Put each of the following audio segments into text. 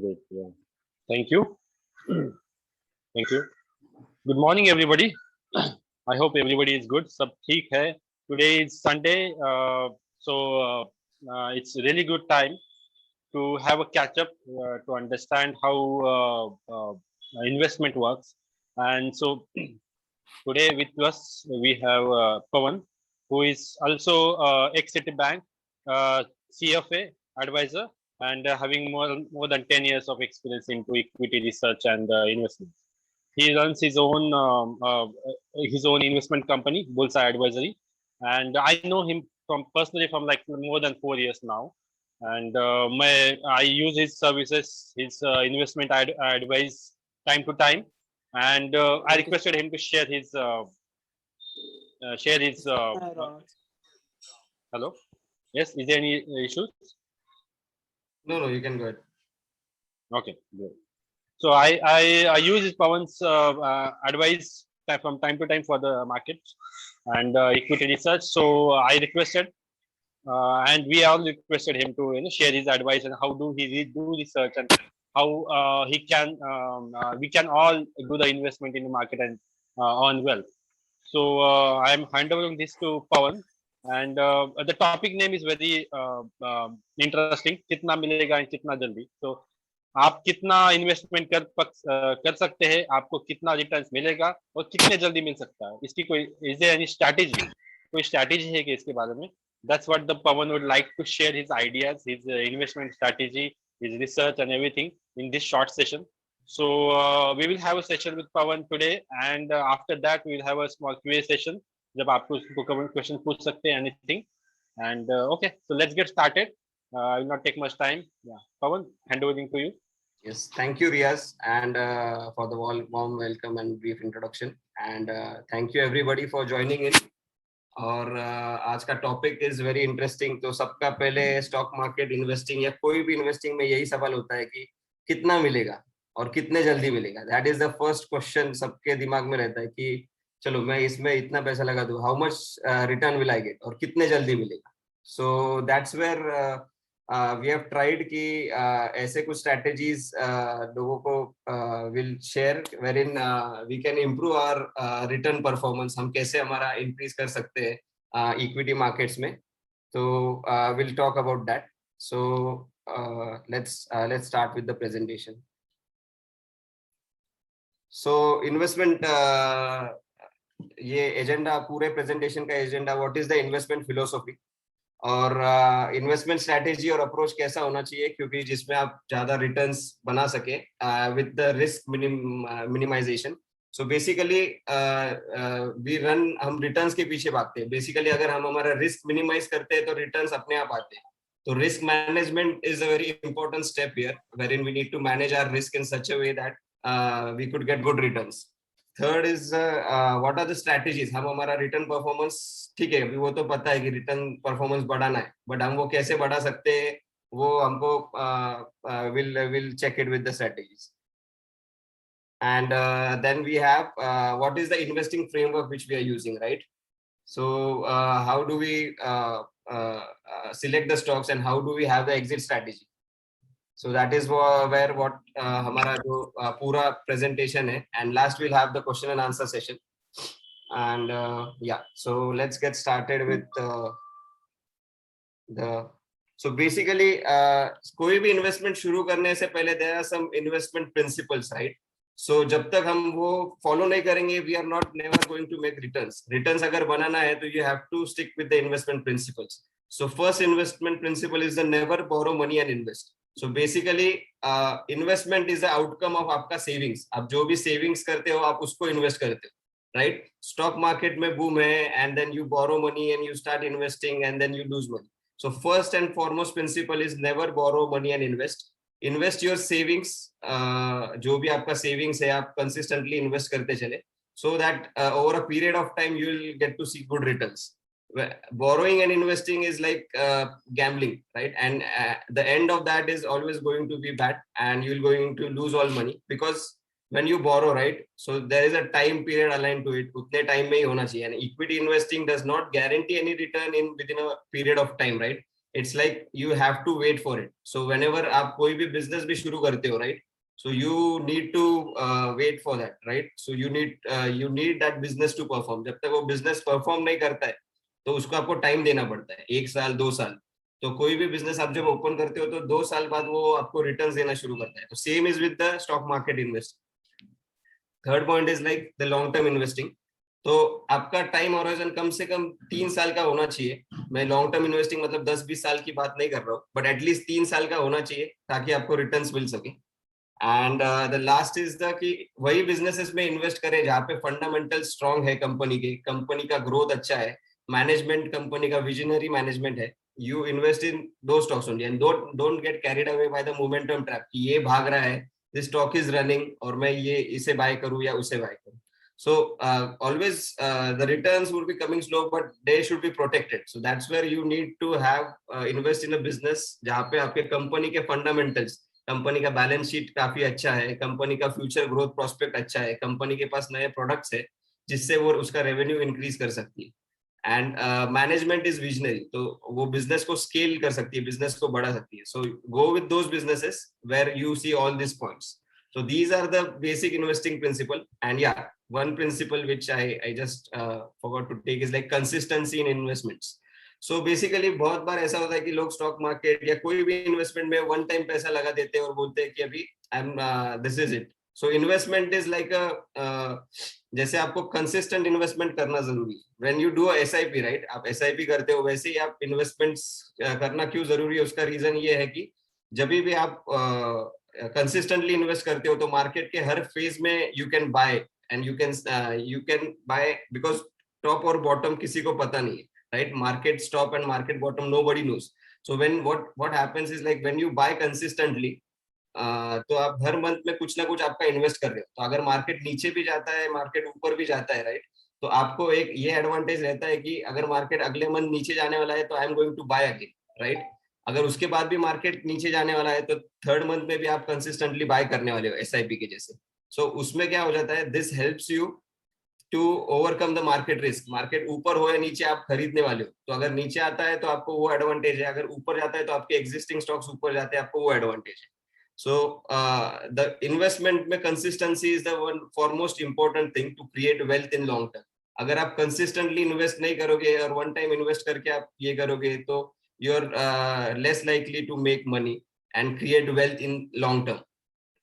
great. Yeah. Thank you. Thank you. Good morning, everybody. I hope everybody is good. Sab theek hai. Today is Sunday, it's a really good time to have a catch up to understand how investment works. And so today with us we have Pawan, who is also ex Citibank CFA advisor and having more than 10 years of experience into equity research and investment. He runs his own investment company, Bullseye Advisory, and I know him from personally from like more than 4 years now. And I use his services, his investment advice time to time, and I Okay. requested him to share his. Hello. Yes. Is there any issues? No, you can go ahead. Okay. Good. So I use Pawan's advice from time to time for the market and equity research. So I requested, and we all requested him to share his advice and how do he do research and how he can we can all do the investment in the market and earn wealth. So I am handovering this to Pawan, and the topic name is very interesting. कितना मिलेगा and कितना जल्दी. So आप कितना investment कर सकते हैं, आपको कितना रिटर्न मिलेगा और कितने जल्दी मिल सकता है, इसकी कोई इज देयर एनी स्ट्रैटेजी, कोई स्ट्रैटेजी है कि इसके बारे में. That's what the Pawan would like to share his ideas, his investment strategy, his research and everything in this short session. So we will have a session with Pawan today, and after that we will have a small QA session. जब आपको उसको question पूछ सकते हैं anything. And okay, so let's get started. I will not take much time. Yeah, Pawan, hand over to you. Yes, thank you, Riaz, and for the warm welcome and brief introduction. And thank you everybody for joining in. और आज का topic is very interesting. तो सबका पहले stock market investing या कोई भी investing में यही सवाल होता है कि कितना मिलेगा और कितने जल्दी मिलेगा. That is the first question सबके दिमाग में रहता है कि चलो मैं इसमें इतना पैसा लगा दूं, how much return will I get, और कितने जल्दी मिलेगा. So that's where we have tried कि ऐसे कुछ स्ट्रैटेजीज लोगों को will share wherein we can improve our return performance. हम कैसे हमारा इंक्रीज कर सकते हैं इक्विटी मार्केट्स में. तो will talk about that. So let's start with the presentation. So investment, ये एजेंडा, पूरे प्रेजेंटेशन का agenda, what is the investment philosophy और इन्वेस्टमेंट स्ट्रैटेजी और अप्रोच कैसा होना चाहिए, क्योंकि जिसमें आप ज्यादा रिटर्न्स बना सके with the risk minimisation. So basically we run, हम रिटर्न्स के पीछे भागते हैं. बेसिकली अगर हम हमारा रिस्क मिनिमाइज करते हैं तो रिटर्न्स अपने आप आते हैं. तो risk management is a very important step here, wherein we need to manage our risk in such a way that we could get good returns. Third is what are the strategies. हम हमारा return performance, ठीक है, वो तो पता है कि return performance बढ़ाना है, बट हम वो कैसे बढ़ा सकते हैं वो हमको will check it with the strategies. And then we have what is the investing framework which we are using, right? So how do we select the stocks and how do we have the exit strategy? So that is where what हमारा जो पूरा presentation है, and last we'll have the question and answer session. And yeah, so let's get started with so basically कोई भी investment शुरू करने से पहले there are some investment principles, right? So जब तक हम वो follow नहीं करेंगे, we are not never going to make returns. Returns अगर बनाना है तो you have to stick with the investment principles. So first investment principle is the never borrow money and invest. So basically investment is the outcome of आपका savings. आप जो भी savings करते हो आप उसको invest करते हो, right? Stock market में boom है and then you borrow money and you start investing and then you lose money. So first and foremost principle is never borrow money and invest. Invest your savings, जो भी आपका savings है आप consistently invest करते चले, so that over a period of time you will get to see good returns. Borrowing and investing is like gambling, right? And the end of that is always going to be bad and you're going to lose all money, because when you borrow, right, so there is a time period aligned to it. Utne time mein hi hona chahiye. And equity investing does not guarantee any return in within a period of time, right? it's like you have to wait for it. So whenever आप कोई भी business भी शुरू करते हो, right? So you need to wait for that, right? So you need that business to perform. जब तक वो business perform नहीं करता है, तो उसको आपको टाइम देना पड़ता है, 1 साल 2 साल. तो कोई भी बिजनेस आप जब ओपन करते हो तो 2 साल बाद वो आपको रिटर्न्स देना शुरू करता है. तो same is with the stock market investing. Third point is like the long term investing. तो आपका टाइम हॉराइजन कम से कम 3 साल का होना चाहिए. मैं लॉन्ग टर्म इन्वेस्टिंग मतलब 10-20 साल की बात नहीं कर रहा हूँ, बट एटलीस्ट 3 साल का होना चाहिए ताकि आपको रिटर्न्स मिल सके. And the last is the कि वही बिजनेसेस में इन्वेस्ट करें जहाँ पे फंडामेंटल स्ट्रांग है कंपनी के, कंपनी का ग्रोथ अच्छा है, मैनेजमेंट कंपनी का विजनरी मैनेजमेंट है. यू इन्वेस्ट इन दो stocks only and don't get carried away by the momentum trap कि ये भाग रहा है, दिस स्टॉक इज रनिंग और मैं ये इसे बाय करूं या उसे बाय करूं. So always the returns would be coming slow, but they should be protected. So that's where you need to have invest in a business जहाँ पे आपके कंपनी के फंडामेंटल्स, कंपनी का बैलेंस शीट काफी अच्छा है, कंपनी का फ्यूचर ग्रोथ प्रोस्पेक्ट अच्छा है, कंपनी के पास नए प्रोडक्ट्स है जिससे वो उसका रेवेन्यू इंक्रीज कर सकती है. एंड मैनेजमेंट इज विजनरी, तो वो बिजनेस को स्केल कर सकती है, बिजनेस को बढ़ा सकती है. So go with those businesses where you see all this points. So these are the basic investing principle. And yeah, one principle which I just forgot to take is like consistency in investments. So basically बहुत बार ऐसा होता है कि लोग stock market या कोई भी investment में वन टाइम पैसा लगा देते हैं और बोलते हैं कि अभी this is it. So investment is like जैसे आपको कंसिस्टेंट इन्वेस्टमेंट करना जरूरी है. When you do SIP, right, आप SIP करते हो, वैसे ही आप इन्वेस्टमेंट्स करना क्यों जरूरी है, उसका रीजन ये है कि जब भी आप कंसिस्टेंटली इन्वेस्ट करते हो तो मार्केट के हर फेज में you can buy and you can buy because top और बॉटम किसी को पता नहीं है, right? Market top and market bottom nobody knows. So when what happens is like when you buy consistently, तो आप हर मंथ में कुछ ना कुछ आपका इन्वेस्ट कर रहे हो. तो अगर मार्केट नीचे भी जाता है, मार्केट ऊपर भी जाता है, राइट, तो आपको एक ये एडवांटेज रहता है कि अगर मार्केट अगले मंथ नीचे जाने वाला है तो I am going to buy again, right? अगर उसके बाद भी मार्केट नीचे जाने वाला है तो थर्ड मंथ में भी आप कंसिस्टेंटली बाय करने वाले हो SIP के जैसे. सो उसमें क्या हो जाता है, this helps you to overcome the market risk. Market ऊपर हो या नीचे आप खरीदने वाले हो, तो अगर नीचे आता है तो आपको वो एडवांटेज है, अगर ऊपर जाता है तो आपके एग्जिस्टिंग स्टॉक्स ऊपर जाते हैं, आपको वो एडवांटेज है. सो द इन्वेस्टमेंट में consistency is the one foremost important thing to create wealth in long term. अगर आप कंसिस्टेंटली इन्वेस्ट नहीं करोगे और वन टाइम इन्वेस्ट करके आप ये करोगे तो you're less likely to make money and create wealth in long term.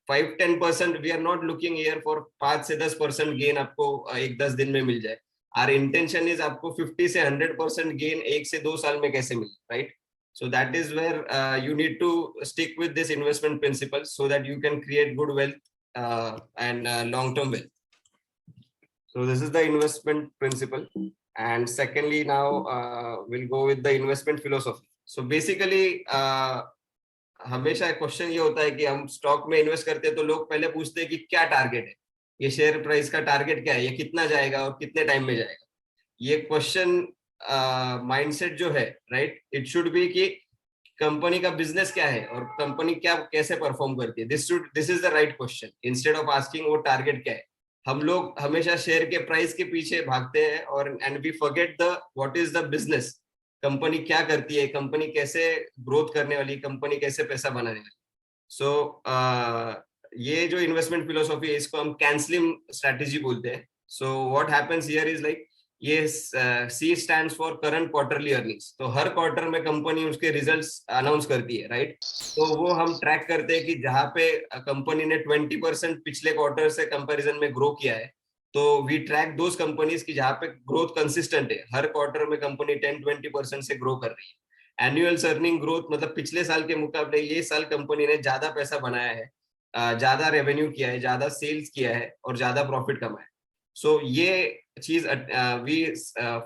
5-10% we are not looking here for 5 से 10% gain आपको 1-10 दिन में मिल जाए. Our intention is आपको 50 से 100% gain 1 से 2 साल में कैसे मिले, right? So that is where you need to stick with this investment principle so that you can create good wealth and long term wealth. So this is the investment principle. And secondly, now we'll go with the investment philosophy. So basically, हमेशा question ये होता है कि हम stock में invest करते हैं तो लोग पहले पूछते हैं कि क्या टारगेट है, ये शेयर प्राइस का टारगेट क्या है, ये कितना जाएगा और कितने टाइम में जाएगा. ये क्वेश्चन माइंडसेट जो है, राइट, इट शुड बी कि कंपनी का बिजनेस क्या है और कंपनी क्या कैसे परफॉर्म करती है. This is the right question instead of asking वो टारगेट क्या है. हम लोग हमेशा शेयर के प्राइस के पीछे भागते हैं और and we forget the what is the business. Company क्या करती है, कंपनी कैसे ग्रोथ करने वाली, कंपनी कैसे पैसा बनाने वाली. सो ये जो इन्वेस्टमेंट फिलोसॉफी है इसको हम कैंसलिंग स्ट्रेटेजी बोलते हैं. So what happens here is like ये C stands for current quarterly earnings. तो हर क्वार्टर में कंपनी उसके रिजल्ट्स अनाउंस करती है, राइट? तो वो हम ट्रैक करते हैं कि जहाँ पे कंपनी ने 20% पिछले क्वार्टर से कंपैरिजन में ग्रो किया है, तो वी ट्रैक दोज कंपनीज की जहाँ पे ग्रोथ कंसिस्टेंट है, हर क्वार्टर में कंपनी 10-20% से ग्रो कर रही है. एनुअल अर्निंग ग्रोथ मतलब पिछले साल के मुकाबले ये साल कंपनी ने ज्यादा पैसा बनाया है, ज्यादा रेवेन्यू किया है, ज्यादा सेल्स किया है और ज्यादा प्रॉफिट कमाया. सो ये चीज we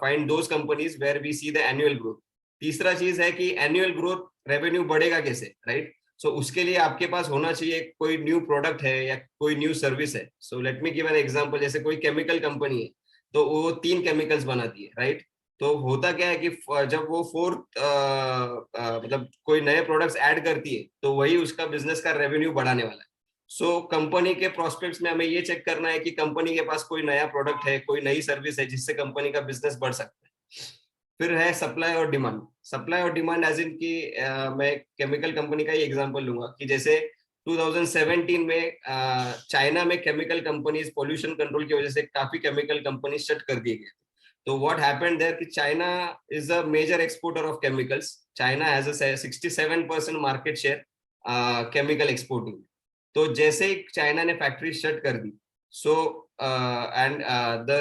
find those companies where we see the annual growth. तीसरा चीज है कि एनुअल ग्रोथ रेवेन्यू बढ़ेगा कैसे, राइट? सो उसके लिए आपके पास होना चाहिए कोई न्यू प्रोडक्ट है या कोई न्यू सर्विस है. So let me give an example. जैसे कोई केमिकल कंपनी है तो वो 3 केमिकल्स बनाती है, राइट? तो होता क्या है कि जब वो फोर्थ मतलब कोई नए प्रोडक्ट्स ऐड करती है तो वही उसका बिजनेस का रेवेन्यू बढ़ाने वाला है. सो कंपनी के प्रोस्पेक्ट्स में हमें ये चेक करना है कि कंपनी के पास कोई नया प्रोडक्ट है, कोई नई सर्विस है जिससे कंपनी का बिजनेस बढ़ सकता है. फिर है सप्लाई और डिमांड. सप्लाई और डिमांड एज इन की मैं केमिकल कंपनी का ही एग्जांपल लूंगा कि जैसे 2017 में चाइना में केमिकल कंपनीज पोल्यूशन कंट्रोल की वजह से काफी केमिकल कंपनीज शट कर दिए गए. तो व्हाट हैपेंड देयर कि China is a major exporter of chemicals. China has a 67% market share chemical exporting. तो जैसे ही चाइना ने फैक्ट्री शट कर दी, so and the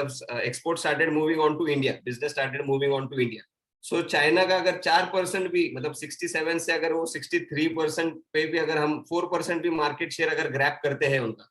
export started moving on to India, business started moving on to India. So China का अगर 4% भी, मतलब 67 से अगर वो 63% पे भी अगर हम 4% भी मार्केट शेयर अगर ग्रैब करते हैं उनका,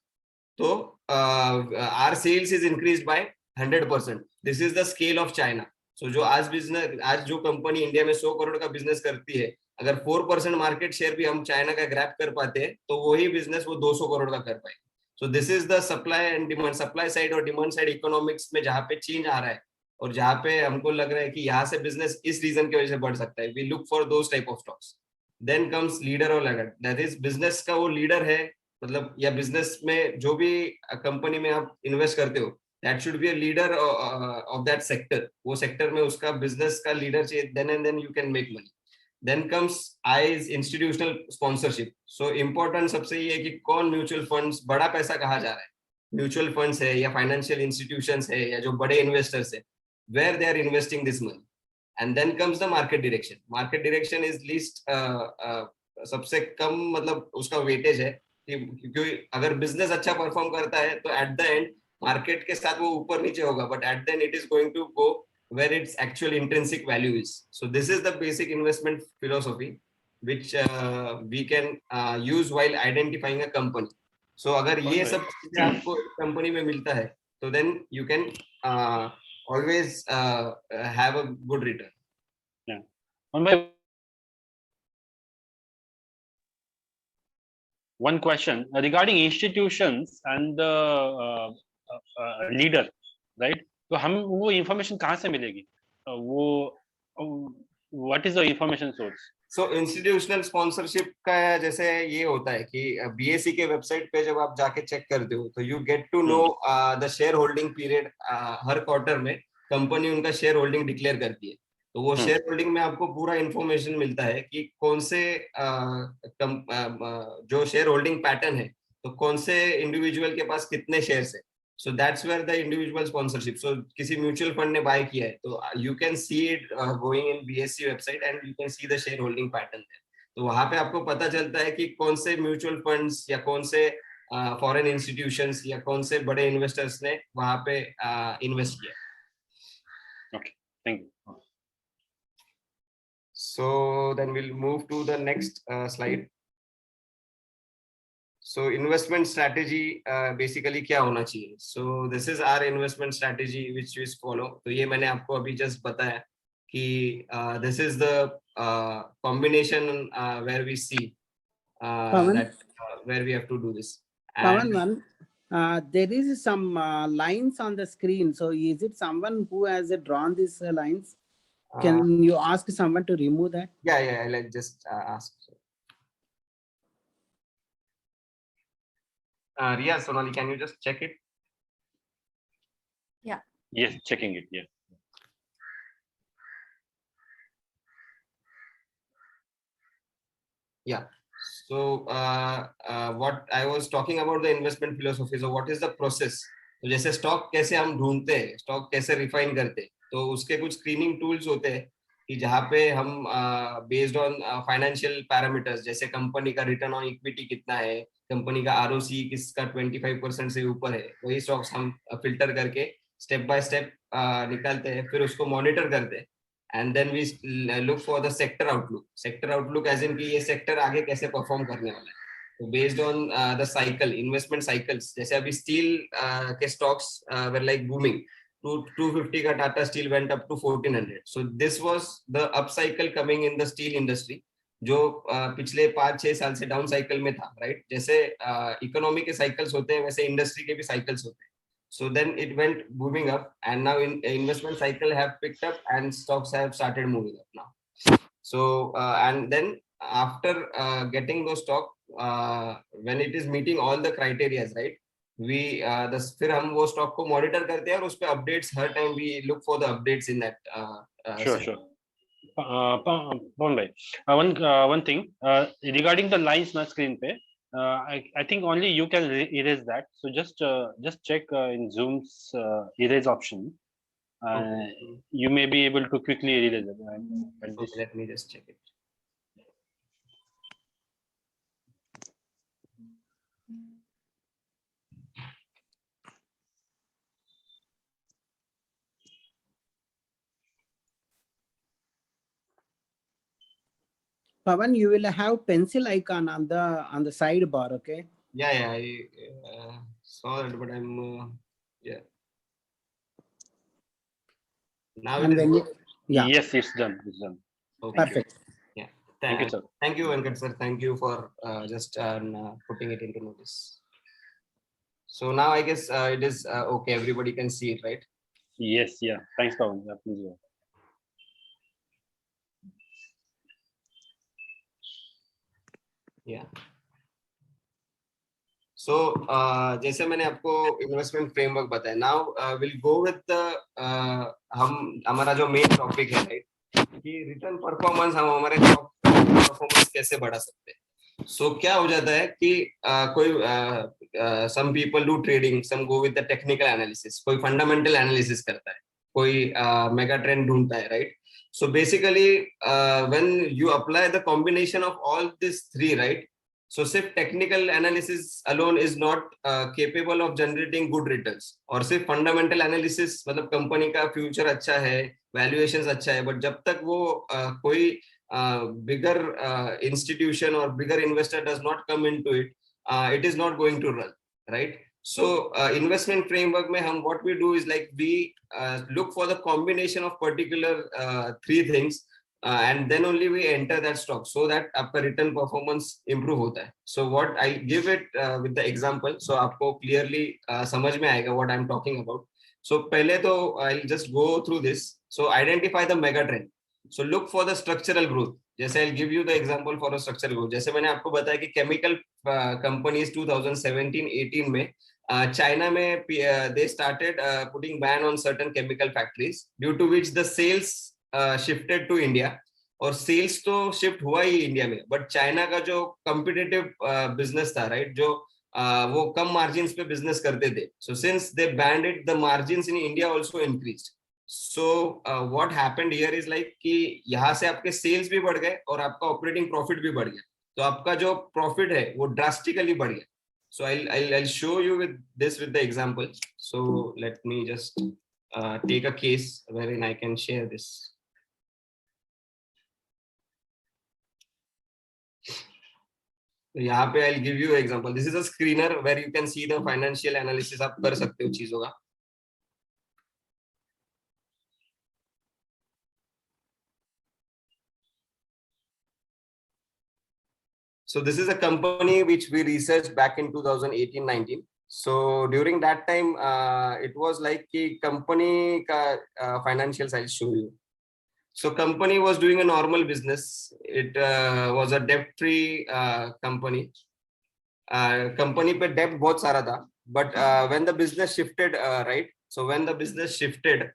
तो our sales is increase by 100%. This is the scale of China. So जो आज जो कंपनी इंडिया में 100 करोड़ का बिजनेस करती है, अगर 4% मार्केट शेयर भी हम चाइना का ग्रैब कर पाते हैं, तो वही बिजनेस वो 200 करोड़ का कर पाएंगे. So this is the supply and demand, supply side और डिमांड साइड इकोनॉमिक्स में जहाँ पे चेंज आ रहा है, और जहाँ पे हमको लग रहा है कि यहाँ से बिजनेस इस रीजन की वजह से बढ़ सकता है. We look for those type of stocks. Then comes leader और लैगर. दैट इज बिजनेस का वो लीडर है, मतलब या बिजनेस में जो भी कंपनी में आप इन्वेस्ट करते हो, that should be a leader of that sector. वो सेक्टर में उसका बिजनेस का लीडर चाहिए, then and then you can make money. Then comes I is institutional sponsorship. So important सबसे ये है कि कौन म्यूचुअल फंड्स, बड़ा पैसा कहाँ जा रहा है, म्यूचुअल फंड्स है या फाइनेंशियल इंस्टीट्यूशंस है या जो बड़े इन्वेस्टर्स है, where they are investing this money. And then comes the market direction. Market direction is least सबसे कम, मतलब उसका वेटेज है, क्योंकि अगर बिजनेस अच्छा परफॉर्म करता है तो एट द एंड मार्केट के साथ वो ऊपर नीचे होगा, but at the end it is going to go where its actual intrinsic value is. So this is the basic investment philosophy which we can use while identifying a company. So अगर ये सब चीजें आपको company में मिलता है, तो then you can always have a good return. Yeah. On my one question regarding institutions and the leader, right? तो हम वो information कहाँ से मिलेगी? वो what is the information source? So institutional sponsorship का जैसे ये होता है कि BSE के वेबसाइट पे जब आप जाके चेक करते हो, तो you get to know the share holding period. Her quarter में कंपनी उनका शेयर होल्डिंग डिक्लेयर करती है, तो वो शेयर होल्डिंग में आपको पूरा इंफॉर्मेशन मिलता है कि कौन से जो शेयर होल्डिंग पैटर्न है, तो कौन से इंडिविजुअल के पास कितने शेयर्स है. So that's where the individual sponsorship. So किसी म्यूचुअल फंड ने बाय किया है, तो you can see it going in BSE website and you can see the share holding pattern there. तो वहां पे आपको पता चलता है कि कौन से म्यूचुअल फंड्स या कौन से फॉरेन इंस्टीट्यूशंस या कौन से बड़े इन्वेस्टर्स ने वहां पे इन्वेस्ट किया. Okay, thank you. So then we'll move to the next slide. So investment strategy basically क्या होना चाहिए. So this is our investment strategy which we follow. तो ये मैंने आपको अभी just बताया कि this is the combination where we see that where we have to do this. Pavan, there is some lines on the screen. So is it someone who has drawn these lines? Can you ask someone to remove that? Yeah, I'll just ask. Riya, Sonali, can you just check it? Yeah. Yes, checking it. Yeah. Yeah. So what I was talking about the investment philosophy. So what is the process? तो जैसे stock कैसे हम ढूंढते हैं, stock कैसे refine करते हैं, तो उसके कुछ स्क्रीनिंग टूल्स होते हैं कि जहाँ पे हम बेस्ड ऑन फाइनेंशियल पैरामीटर्स, जैसे कंपनी का रिटर्न ऑन इक्विटी कितना है, कंपनी का ROC किसका 25% से ऊपर है, वही स्टॉक्स हम फिल्टर करके स्टेप बाय स्टेप निकालते हैं, फिर उसको मॉनिटर करते हैं. And then we look for the sector outlook. Sector outlook as in कि ये सेक्टर आगे कैसे परफॉर्म करने वाला है. तो based on the cycle, investment cycles, जैसे अभी स्टील के स्टॉक्स वर लाइक बूमिंग. 250 का Tata steel went up to 1400. So this was the up cycle coming in the steel industry, जो पिछले 5-6 साल से डाउन साइकिल में था, राइट. जैसे इकोनॉमी के साइकिल्स होते हैं, वैसे इंडस्ट्री के भी साइकिल्स होते हैं. So then it went booming up, and now investment cycle have picked up and stocks have started moving up now. So and then after getting those stock, when it is meeting all the criteria, right, we फिर हम वो stock को monitor करते हैं और उस पे updates her time we look for the updates in that Sure, sure. Pawan bhai, one thing regarding the lines na screen pe, I think only you can erase that. So just check in Zoom's erase option. Okay. You may be able to quickly erase it. Okay, let me just check it. Pawan, you will have pencil icon on the sidebar, okay? Yeah, I saw it, but I'm yeah. Now And it is when good. yeah, Yes, it's done. It's done. Okay. perfect. Yeah. Thank you, sir. Thank you, Venkat sir. Thank you for just putting it into notice. So now I guess it is okay. Everybody can see it, right? Yes, yeah. Thanks, Pawan. Yeah, please go. Yeah. So जैसे मैंने आपको investment framework बताया, now will go with हम हमारा जो main topic है, right, कि return performance हम हमारे परफॉर्मेंस कैसे बढ़ा सकते हैं. सो क्या हो जाता है कि कोई some people do trading, some go with the technical analysis, कोई फंडामेंटल एनालिसिस करता है, कोई मेगा ट्रेंड ढूंढता है, right. So basically, when you apply the combination of all these three, right? So सिर्फ technical analysis alone is not capable of generating good returns, और सिर्फ fundamental analysis मतलब कंपनी का फ्यूचर अच्छा है, वैल्यूएशंस अच्छा है, बट जब तक वो कोई बिगर इंस्टीट्यूशन और bigger investor does not come into it, it is not going to run, right. So investment framework में हम what we do is like we look for the combination of particular three things, and then only we enter that stock so that आपका return performance improve होता है. So what I give it with the example, so आपको clearly समझ में आएगा what I'm talking about. So पहले तो I'll just go through this. So identify the mega trend. So look for the structural growth. जैसे I'll give you the example for a structural growth. जैसे मैंने आपको बताया कि chemical companies 2017-18 में China में they started putting ban on certain chemical factories, due to which the sales shifted to India. और sales तो शिफ्ट हुआ ही इंडिया में, बट चाइना का जो कॉम्पिटिटिव बिजनेस था, राइट, जो वो कम मार्जिन्स पे बिजनेस करते थे, so since they band it, the margins in India also increased. So what happened here is like कि यहाँ से आपके सेल्स भी बढ़ गए और आपका ऑपरेटिंग प्रॉफिट भी बढ़ गया, तो आपका जो प्रॉफिट है वो ड्रास्टिकली बढ़ गया. So I'll show you with this with the example. So let me just take a case wherein I can share this. तो यहाँ पे I'll give you an example. This is a screener where you can see the financial analysis आप कर सकते हो चीजों का. So this is a company which we researched back in 2018-19. So during that time, it was like कि company का financials I'll show you. So company was doing a normal business. It was a debt-free company. Company पे debt बहुत सारा था, but when the business shifted, right? So when the business shifted,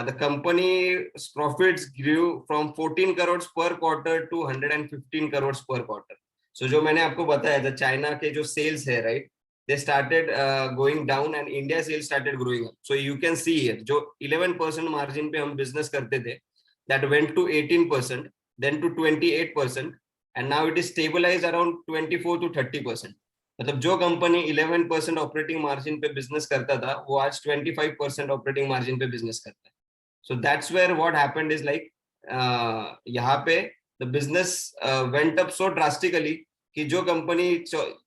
the company's profits grew from 14 crores per quarter to 115 crores per quarter. So जो मैंने आपको बताया था, China के जो sales है, right, they started going down and India sales started growing up. So you can see here, जो 11% margin पे हम business करते थे, that went to 18%, then to 28%, and now it is stabilized around 24 to 30%. मतलब जो company 11% operating margin पे business करता था, वो आज 25% ऑपरेटिंग मार्जिन पे बिजनेस करता है. So that's where what happened is like, यहाँ पे the business went up so drastically कि जो company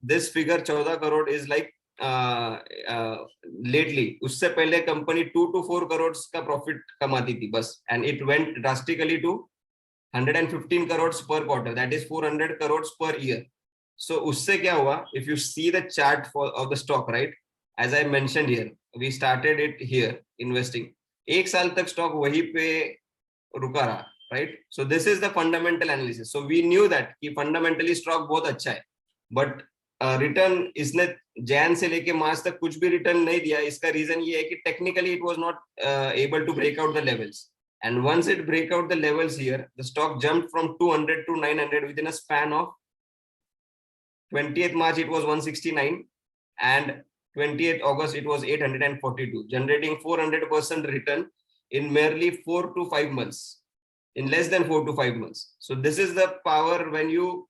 this figure 14 crore is like lately, उससे पहले कंपनी 2 to 4 करोड़ का प्रॉफिट कमाती थी बस, and it went drastically to 115 crore per quarter, that is 400 crore per year. So उससे क्या हुआ, if you see the chart of the stock, right, as I mentioned here, we started it here investing, एक साल तक stock वहीं पे रुका रहा, right. So this is the fundamental analysis. So we knew that कि fundamentally स्टॉक बहुत अच्छा है, but रिटर्न इसने जैन से लेके मार्च तक कुछ भी रिटर्न नहीं दिया. इसका रीजन ये है कि technically it was not able to break out the levels. And once it break out the levels here, the stock jumped from 200 to 900 within a span of 20th March it was 169 and 20th August it was 842, generating 400% return in merely 4 to 5 months, in less than 4 to 5 months. So this is the power when you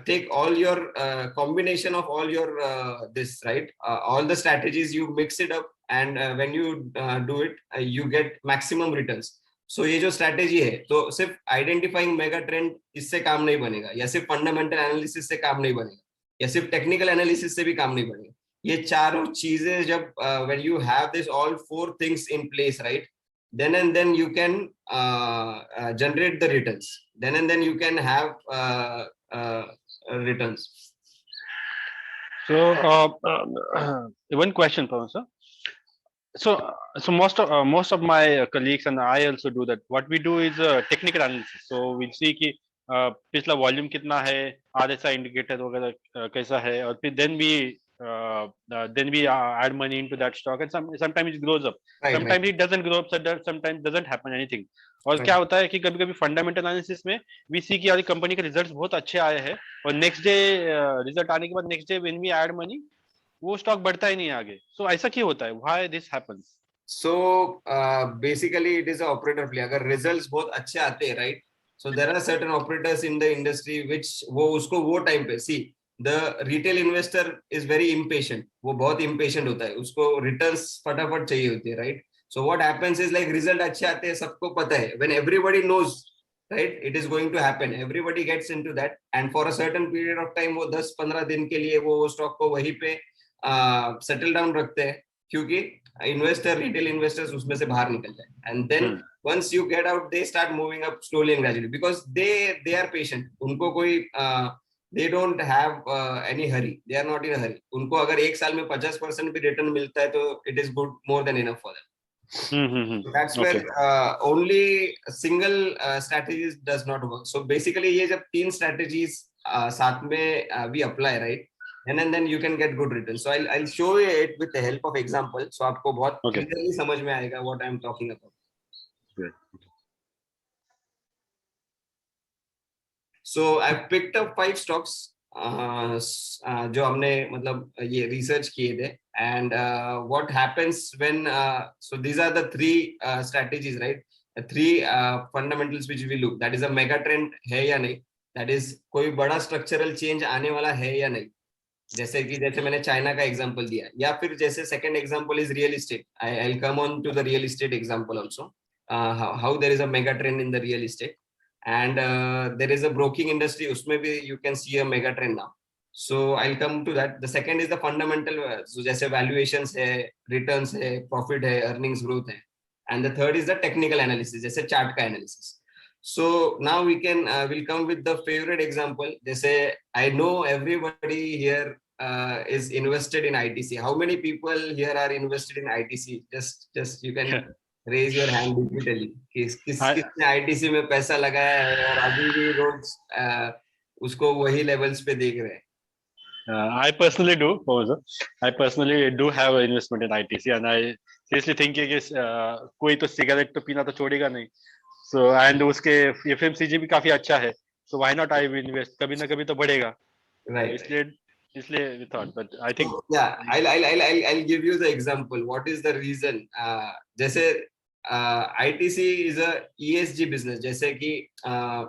take all your combination of all your this, right? All the strategies, you mix it up, and when you do it, you get maximum returns. So ये जो strategy है, तो सिर्फ identifying mega trend इससे काम नहीं बनेगा, या सिर्फ fundamental analysis से काम नहीं बनेगा, या सिर्फ technical analysis से भी काम नहीं बनेगा. ये चारों चीजें जब when you have this all 4 things in place, right? Then and then you can generate the returns. Then and then you can have returns. So one question, Pawan sir. So most of my colleagues and I also do that. What we do is technical analysis. So we see कि पिछला volume कितना है, आज ऐसा indicator वगैरह कैसा है, और फिर then we add money into that stock, and sometimes it grows up, sometimes it doesn't grow up, sometimes doesn't happen anything. और क्या होता है कि कभी कभी फंडामेंटल एनालिसिस में वी सी कि यार कंपनी के रिजल्ट्स बहुत अच्छे आए हैं, और नेक्स्ट डे रिजल्ट आने के बाद next day when we add money वो स्टॉक बढ़ता ही नहीं आगे. सो ऐसा क्यों होता है? Why this happens? So basically it is a operator play. अगर रिजल्ट्स बहुत अच्छे आते हैं, right? So there are certain operators in the industry which वो उसको वो टाइम पे, see the retail investor is very impatient. वो बहुत impatient होता है, उसको returns फटाफट चाहिए होती है, right? So what happens is like result अच्छे आते हैं, सबको पता है, when everybody knows, right, it is going to happen, everybody gets into that, and for a certain period of time वो 10-15 दिन के लिए वो स्टॉक को वहीं पे सेटल डाउन रखते हैं, क्योंकि इन्वेस्टर, रिटेल इन्वेस्टर्स उसमें से बाहर निकल जाए, and then once you get out, they start moving up slowly and gradually, because they are patient. उनको कोई they don't have any hurry, they are not in a hurry. उनको अगर एक साल में 50% भी रिटर्न मिलता है तो it is good, more than enough for them. So that's where only single strategies does not work. So basically ये जब 3 strategies साथ में we apply, right, and then you can get good returns. So I'll show you it with the help of example, so आपको बहुत clearly समझ में आएगा what I'm talking about. Great. So I've picked up 5 stocks जो हमने मतलब ये research किए थे, and what happens when so these are the 3 strategies, right? The 3 fundamentals which we look, that is a mega trend है या नहीं, that is कोई बड़ा structural change आने वाला है या नहीं, जैसे मैंने चाइना का एग्जांपल दिया, या फिर जैसे second example is real estate. I'll come on to the real estate example also, how there is a mega trend in the real estate, and there is a broking industry, उसमें भी you can see a mega trend now. So I'll come to that. The second is the fundamental, so जैसे valuations है, returns है, profit है, earnings growth है, and the third is the technical analysis, जैसे chart का analysis. So now we can will come with the favorite example. जैसे I know everybody here is invested in ITC. How many people here are invested in ITC? Just you can raise your hand digitally. किसने ITC में पैसा लगाया है और अभी भी रोज उसको वही levels पे देख रहे हैं? I personally do. I personally do have an investment in ITC, and I seriously think कि कोई तो सिगरेट तो पीना तो छोड़ेगा नहीं. So and उसके FMCG भी काफी अच्छा है. So why not I invest? कभी ना कभी तो बढ़ेगा. Right. इसलिए we thought, but I think yeah, I'll give you the example. What is the reason? जैसे ITC is a ESG business, जैसे कि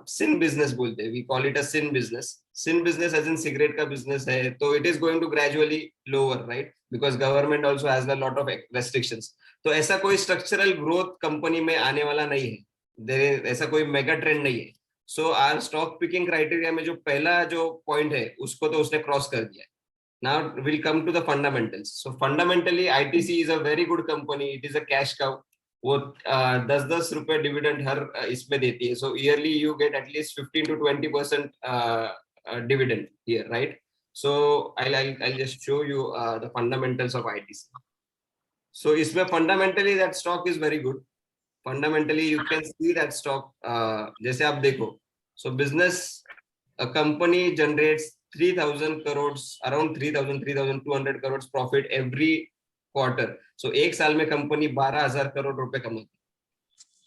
sin business बोलते हैं. We call it a sin business. Sin business as in cigarette का business है, तो it is going to gradually lower, right? Because government also has a lot of restrictions. तो ऐसा कोई structural growth company में आने वाला नहीं है. ऐसा कोई mega trend नहीं है. So our stock picking criteria में जो पहला जो point है, उसको तो उसने cross कर दिया. Now we'll come to the fundamentals. So fundamentally ITC is a very good company. It is a cash cow. वो 10-10 रुपए डिविडेंड हर इसमें देती है. So yearly you get at least 15 to 20% dividend here, right? So I'll just show you the fundamentals of ITC. So इसमें fundamentally that stock is very good. Fundamentally you can see that stock जैसे आप देखो. So business, a company generates 3,000 crores, around 3,200 crores profit every quarter. So एक साल में company 12,000 crore रुपए कमाती.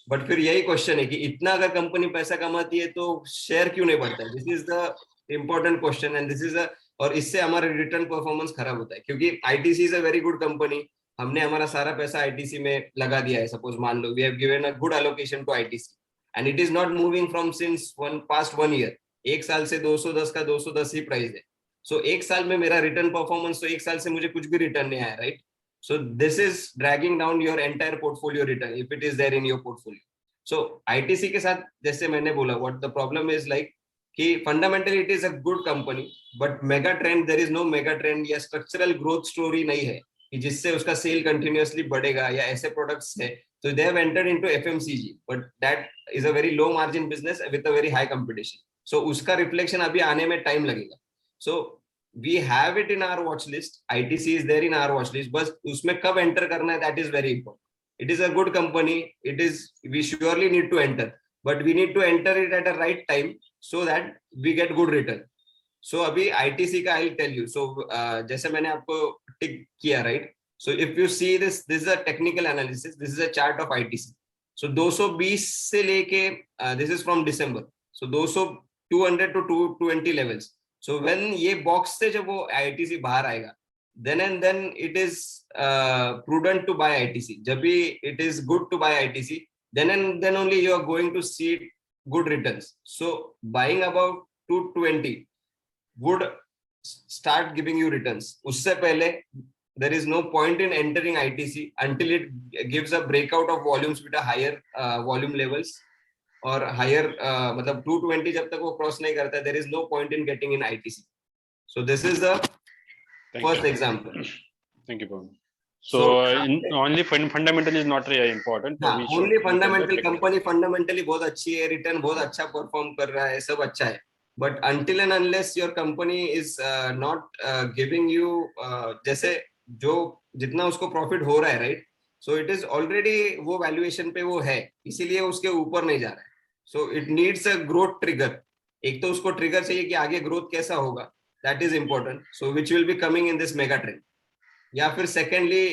But फिर यही क्वेश्चन है कि इतना अगर कंपनी पैसा कमाती है तो शेयर क्यों नहीं बढ़ता है? This is the important question and this is a, और इससे हमारा रिटर्न परफॉर्मेंस खराब होता है, क्योंकि ITC is a very good company. हमने हमारा सारा पैसा आईटीसी में लगा दिया है, सपोज मान लो we have given a good allocation to ITC and it is not moving from since past 1 year. एक साल से 210 का 210 ही प्राइस है. सो एक साल में मेरा रिटर्न परफॉर्मेंस, तो एक साल से मुझे कुछ भी रिटर्न नहीं आया, right? So this is dragging down your entire portfolio return if it is there in your portfolio. So ITC के साथ जैसे मैंने बोला, what the problem is like कि fundamentally it is a good company, but mega trend, there is no mega trend या structural growth story नहीं है कि जिससे उसका सेल कंटिन्यूअसली बढ़ेगा या ऐसे प्रोडक्ट्स है. So they have entered into FMCG, but that is a very low margin business with a very high competition. So उसका रिफ्लेक्शन अभी आने में टाइम लगेगा. So we have it in our watch list. ITC is there in our watch list. बस उसमें कब enter करना है, that is very important. It is a good company. It is, we surely need to enter, but we need to enter it at a right time so that we get good return. So अभी ITC का I'll tell you. So जैसे मैंने आपको टिक किया, right? So if you see this, this is a technical analysis. This is a chart of ITC. So 220 से लेके this is from December. So 200 to 220 levels. So when ये box से जब वो ITC बाहर आएगा, then and then it is prudent to buy ITC. जब भी it is good to buy ITC, then and then only you are going to see good returns. So buying about 220 would start giving you returns. उससे पहले there is no point in entering ITC until it gives a breakout of volumes with a higher volume levels. और higher मतलब 220 जब तक वो cross नहीं करता, there is no point in getting in ITC. So this is the first example. Thank you, Pawan. So only fundamental is not really important. हाँ, only fundamental, company fundamentally बहुत अच्छी है, रिटर्न बहुत अच्छा परफॉर्म कर रहा है, सब अच्छा है. But until and unless your company is not giving you जैसे जो जितना उसको प्रॉफिट हो रहा है, right? So it is already वो वैल्यूएशन पे वो है, इसीलिए उसके ऊपर नहीं जा रहा है. So it needs a growth trigger. एक तो उसको ट्रिगर चाहिए कि आगे ग्रोथ कैसा होगा, that is important. So which will be coming in this mega trend. या फिर secondly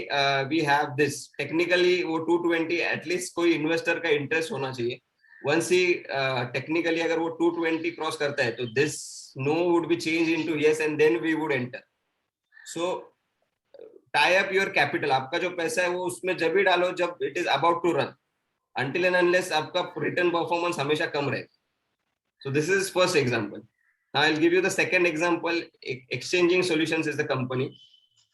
we have this technically वो 220 एटलीस्ट कोई इन्वेस्टर का इंटरेस्ट होना चाहिए. वंस ही टेक्निकली अगर वो 220 क्रॉस करता है तो this no would be change into yes and then we would enter. So tie up your capital. आपका जो पैसा है वो उसमें जब भी डालो जब it is about to run, until and unless आपका रिटर्न परफॉर्मेंस हमेशा कम रहेगा. So this is first example. Now I'll give you the second example. Exchanging Solutions is the company.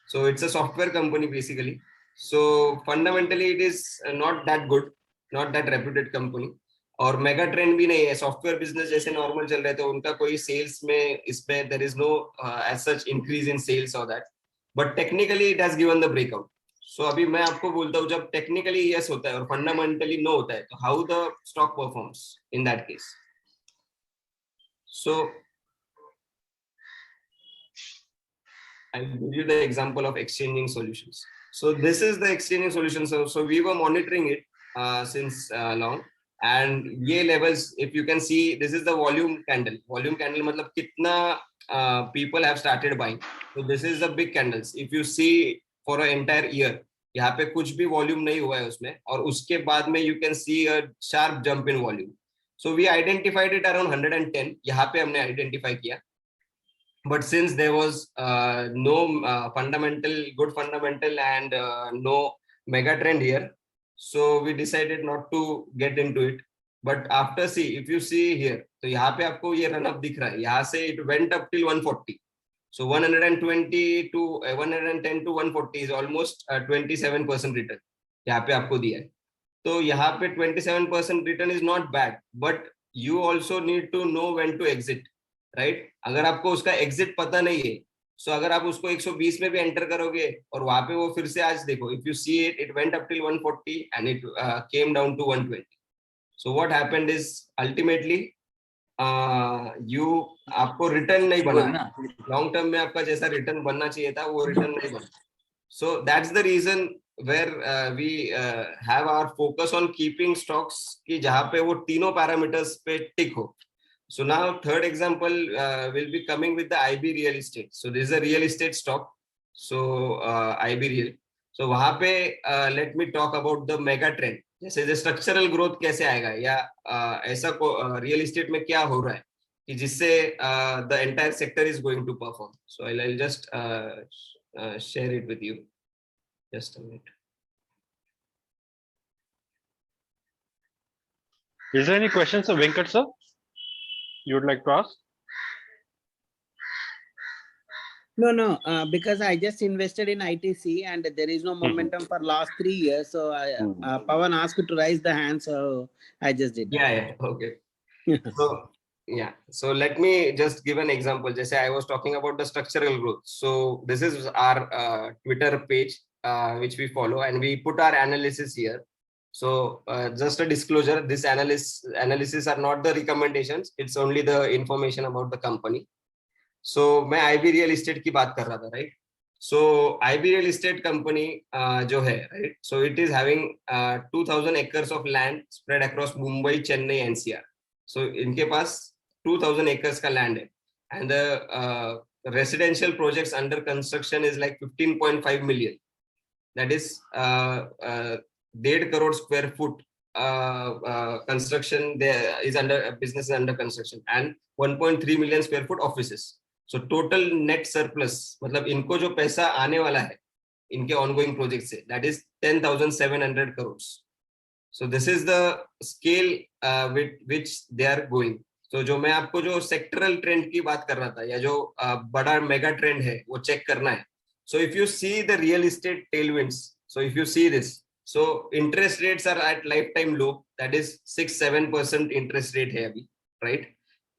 So it's a software company basically. So fundamentally it is not that good, not that reputed company. और mega trend भी नहीं है. Software business जैसे normal चल रहे थे, उनका कोई सेल्स में इसमें there is no as such increase in sales और that, but technically it has given the breakout. So अभी मैं आपको बोलता हूँ जब टेक्निकली यस होता है और फंडामेंटली नो होता है, तो how the stock performs in that case. So I will give you the example of Exchanging Solutions. So this is the Exchanging Solutions. So we were monitoring it since long. And ये levels, if you can see, this is the volume candle. Volume candle मतलब कितना people have started buying. So this is the big candles. If you see for an entire year, यहाँ पे कुछ भी volume नहीं हुआ है उसमें, और उसके बाद में you can see a sharp jump in volume. So we identified it around 110. यहाँ पे हमने identify किया. But since there was no good fundamental and no mega trend here, so we decided not to get into it. But after if you see here, तो यहाँ पे आपको ये run up दिख रहा है. यहाँ से it went up till 140. So 120 to 110 to 140 is almost 27% return. यहाँ पे आपको दिया है. तो यहाँ पे 27% return is not bad, but you also need to know when to exit. Right अगर आपको उसका एग्जिट पता नहीं है, सो अगर आप उसको 120 में भी एंटर करोगे और वहां पे वो फिर से आज देखो, if you see it, it went up till 140 and it came down to 120. So what happened is ultimately you आपको रिटर्न नहीं बना. लॉन्ग टर्म में आपका जैसा रिटर्न बनना चाहिए था वो रिटर्न नहीं बना. So that's the reason where we have our focus on keeping stocks कि जहाँ पे वो तीनों पैरामीटर्स पे टिक हो. So now third example will be coming with the IB Real Estate. So this is a real estate stock. So IB Real. So वहाँ पे let me talk about the mega trend. जैसे structural growth कैसे आएगा, या ऐसा को real estate में क्या हो रहा है कि जिससे the entire sector is going to perform. So I just share it with you. Just a minute. Is there any questions, Venkat sir, you would like to ask? No, because I just invested in ITC and there is no momentum for last 3 years. So Pawan asked to raise the hand, so I just did. Yeah, okay. So yeah, so let me just give an example. Just I was talking about the structural growth. So this is our Twitter page which we follow, and we put our analysis here. So just a disclosure, this analysis are not the recommendations, it's only the information about the company. So मैं IB real estate की बात कर रहा था, right. सो IB real estate company जो है, right, so it is having 2000 acres of land spread across Mumbai, Chennai, NCR. सो इनके पास 2000 acres का लैंड है, and the residential projects under construction is like 15.5 million. That is 1.5 crore square foot construction there is under business is under construction, and 1.3 million square foot offices. So total net surplus, मतलब इनको जो पैसा आने वाला है इनके ongoing project से, that is 10,700 crores. So this is the scale with which they are going. So जो मैं आपको जो sectoral trend की बात कर रहा था, या जो बड़ा mega trend है वो check करना है. So if you see the real estate tailwinds, so if you see this, so interest rates are at lifetime low, that is 6-7% interest rate है अभी, right?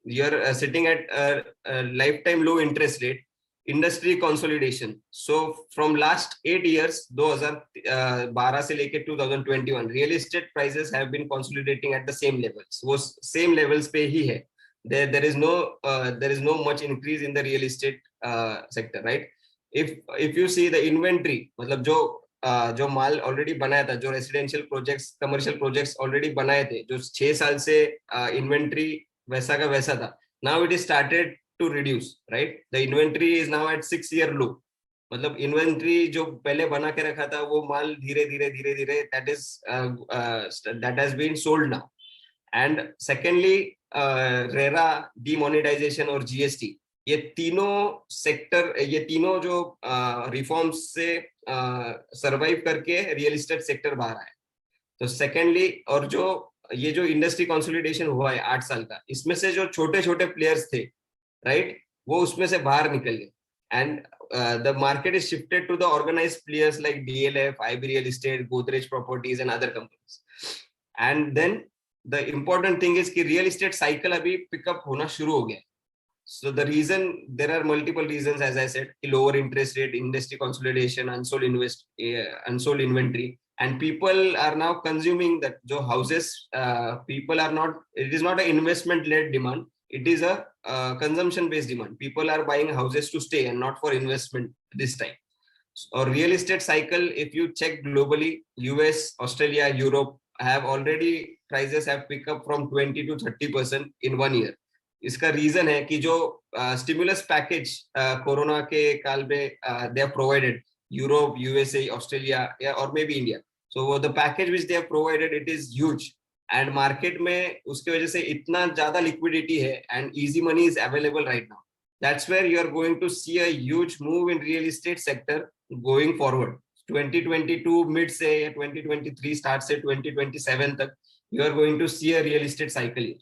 You're sitting at a lifetime low interest rate. Industry consolidation. So from last 8 years, 2012 से लेके 2021, real estate prices have been consolidating at the same levels. वो same levels पे ही है. There is no much increase in the real estate sector, right? If you see the inventory, मतलब जो माल already बनाया था, जो residential projects, commercial projects already बनाए थे, जो 6 साल से इन्वेंट्री वैसा का वैसा था, now it is started to reduce, right. The inventory is now at 6-year low. मतलब इन्वेंट्री जो पहले बना के रखा था वो माल धीरे धीरे that has been sold now. And secondly RERA, demonetisation और जीएसटी, ये तीनों सेक्टर, ये तीनों जो रिफॉर्म्स से सरवाइव करके रियल एस्टेट सेक्टर बाहर आया. तो सेकेंडली, और जो ये जो इंडस्ट्री कंसोलिडेशन हुआ है 8 साल का, इसमें से जो छोटे छोटे प्लेयर्स थे, राइट, वो उसमें से बाहर निकल गए, and the market is shifted to the organised players like DLF, IB real estate, Godrej properties and other companies. And then the important thing is कि रियल एस्टेट साइकिल अभी पिकअप होना शुरू हो गया. So the reason, there are multiple reasons, as I said, lower interest rate, industry consolidation, unsold inventory, and people are now consuming that. Jo houses, people are not. It is not an investment-led demand. It is a consumption-based demand. People are buying houses to stay and not for investment this time. Or real estate cycle, if you check globally, US, Australia, Europe have already, prices have picked up from 20 to 30% in 1 year. इसका reason है कि जो stimulus package corona के काल में they have provided, Europe, USA, Australia, या और may be India. So वो the package which they have provided, it is huge, and market में उसके वजह से इतना ज्यादा लिक्विडिटी है and easy money is available right now. That's where you are going to see a huge move in real estate sector going forward. 2022 mid से या 2023 start से 2027 तक you are going to see a real estate cycle.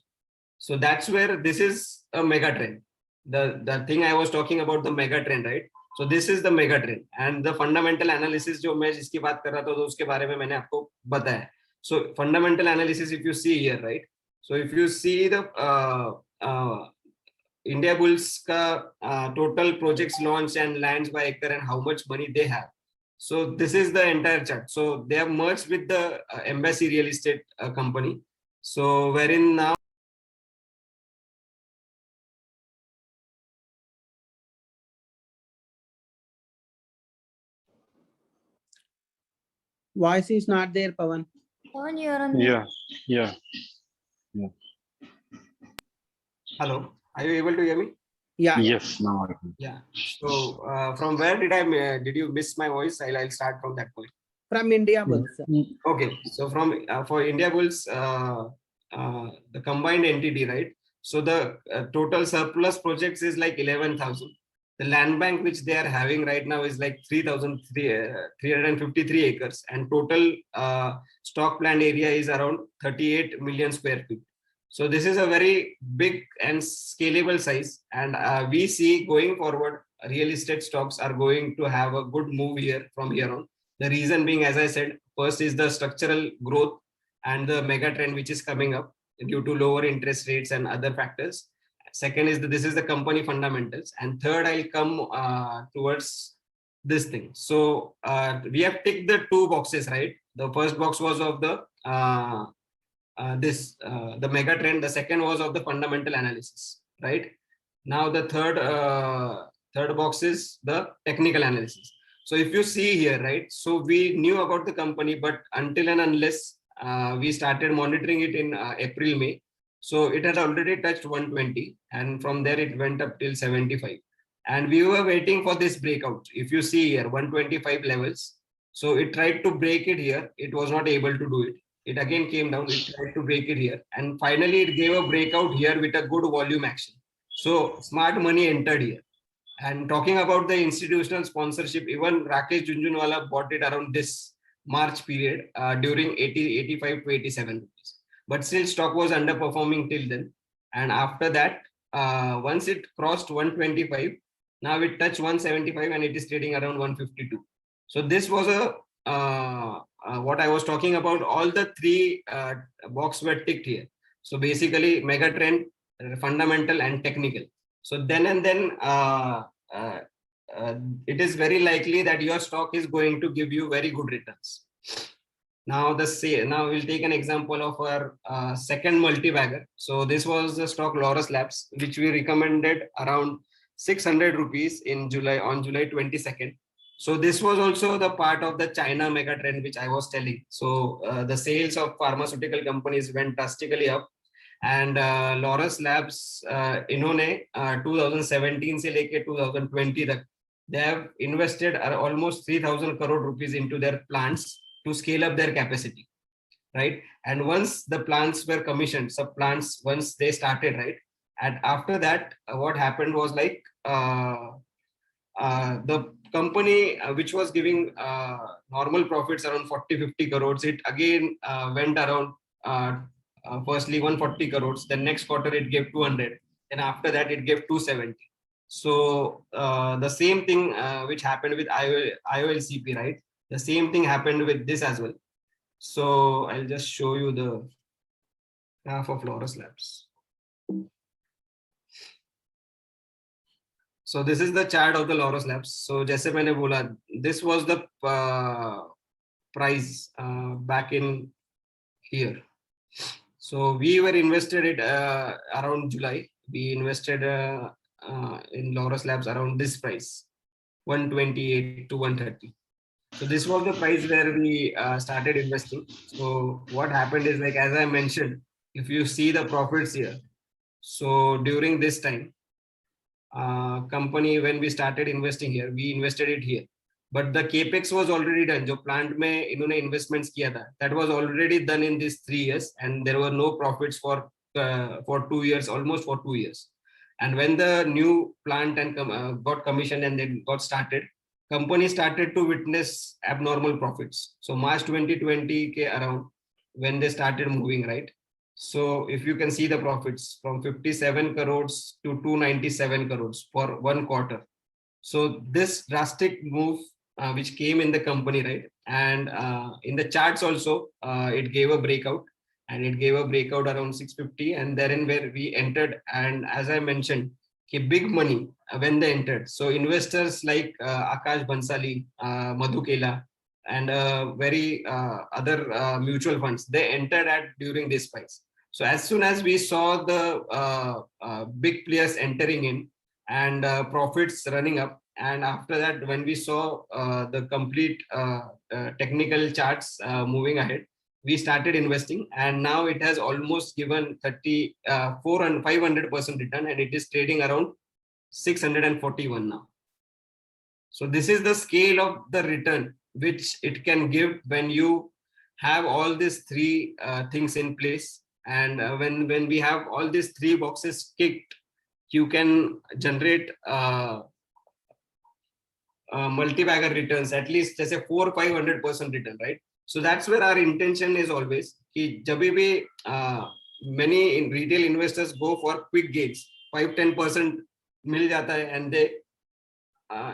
So that's where this is a mega trend. The thing I was talking about, the mega trend, right? So this is the mega trend, and the fundamental analysis जो मैं जिसकी बात कर रहा था, तो उसके बारे में मैंने आपको बताया. So fundamental analysis, if you see here, right? So if you see the India Bulls का total projects launched and lands by acre and how much money they have. So this is the entire chart. So they have merged with the Embassy Real Estate company. So wherein now Voice is not there, Pawan. Pawan, you are on. Yeah. hello, are you able to hear me? Yeah. Yes, now I can. Yeah. So from where did you miss my voice? I'll start from that point. from India Bulls. Okay, so from for India Bulls, the combined entity, right? So the total surplus projects is like 11,000. The land bank which they are having right now is like 3,353 acres, and total stock plant area is around 38 million square feet. So this is a very big and scalable size, and we see going forward, real estate stocks are going to have a good move here from here on. The reason being, as I said, first is the structural growth and the mega trend which is coming up due to lower interest rates and other factors. Second is that this is the company fundamentals, and third I'll come towards this thing. So we have ticked the two boxes, right? The first box was of the the mega trend. The second was of the fundamental analysis, right? Now the third box is the technical analysis. So if you see here, right? So we knew about the company, but until and unless we started monitoring it in April, May. So it had already touched 120, and from there it went up till 75. And we were waiting for this breakout. If you see here, 125 levels. So it tried to break it here. It was not able to do it. It again came down. It tried to break it here. And finally, it gave a breakout here with a good volume action. So smart money entered here. And talking about the institutional sponsorship, even Rakesh Junjunwala bought it around this March period during 85 to 87 rupees. But still stock was underperforming till then. And after that, once it crossed 125, now it touched 175 and it is trading around 152. So this was a what I was talking about. All the three boxes were ticked here. So basically mega trend, fundamental and technical. So then and then it is very likely that your stock is going to give you very good returns. Now now we'll take an example of our second multi-bagger. So this was the stock Laurus Labs, which we recommended around 600 rupees in July, on July 22nd. So this was also the part of the China mega trend, which I was telling. So the sales of pharmaceutical companies went drastically up, and Laurus Labs, इन्होंने 2017 से लेके 2020 तक, they have invested almost 3,000 crore rupees into their plants to scale up their capacity, right? And once the plants were commissioned, sub plants, once they started, right? And after that, what happened was like the company which was giving normal profits around 40-50 crores, it again went around firstly 140 crores, then next quarter it gave 200, then after that it gave 270. So the same thing which happened with IOLCP, right? The same thing happened with this as well. So I'll just show you the graph of Laurus Labs. So this is the chart of the Laurus Labs. So जैसे मैंने बोला, this was the price back in here. So we were invested it around July. We invested in Laurus Labs around this price, 128 to 130. So this was the price where we started investing. So what happened is, like, as I mentioned, if you see the profits here, so during this time, company, when we started investing here, we invested it here, but the capex was already done. जो plant में इन्होंने investments किया था, that was already done in these 3 years, and there were no profits for 2 years, almost for 2 years. And when the new plant and got commissioned and then got started, company started to witness abnormal profits. So March 2020 ke around, when they started moving, right? So if you can see the profits from 57 crores to 297 crores for 1 quarter. So this drastic move which came in the company, right? And in the charts also, it gave a breakout, and it gave a breakout around 650, and therein where we entered. And as I mentioned, big money when they entered. So investors like Akash Bansali, Madhu Kela, and very other mutual funds, they entered at during this price. So as soon as we saw the big players entering in and profits running up, and after that, when we saw the complete technical charts moving ahead, we started investing, and now it has almost given 500% return, and it is trading around 641 now. So this is the scale of the return which it can give when you have all these three things in place. And when we have all these three boxes ticked, you can generate multi-bagger returns, at least just a 400-500% return, right? So that's where our intention is always. कि जब भी many retail investors go for quick gains, 5-10% मिल जाता है and they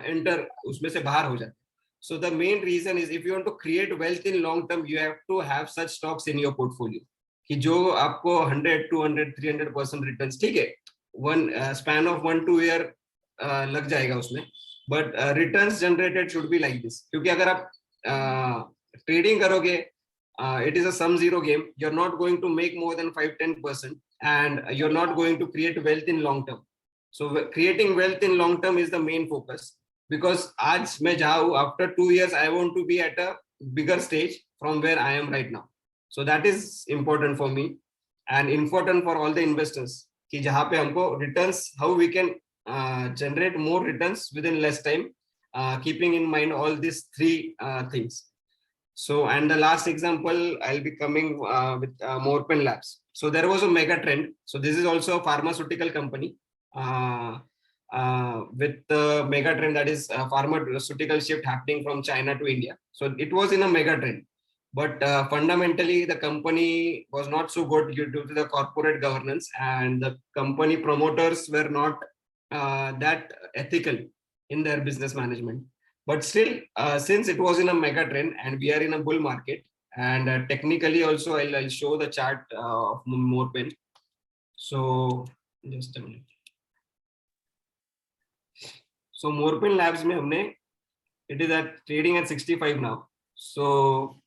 enter, उसमें से बाहर हो जाते हैं. So the main reason is if you want to create wealth in long term, you have to have such stocks in your portfolio कि जो आपको 100, 200, 300% returns, ठीक है, one span of 1-2 year लग जाएगा उसमें, but returns generated should be like this. क्योंकि अगर आप trading करोगे, it is a sum zero game. You're not going to make more than 5-10%, and you're not going to create wealth in long term. So creating wealth in long term is the main focus. Because आज मैं जहाँ हूँ, after 2 years, I want to be at a bigger stage from where I am right now. So that is important for me and important for all the investors. कि जहाँ पे हमको returns, how we can generate more returns within less time, keeping in mind all these three things. So, and the last example, I'll be coming with Morpen Labs. So there was a mega trend. So this is also a pharmaceutical company with the mega trend, that is pharmaceutical shift happening from China to India. So it was in a mega trend, but fundamentally the company was not so good due to the corporate governance, and the company promoters were not that ethical in their business management. But still, since it was in a mega trend and we are in a bull market, and technically also I'll show the chart of Morpen. So just a minute. So Morpen Labs में हमने, it is at trading at 65 now. So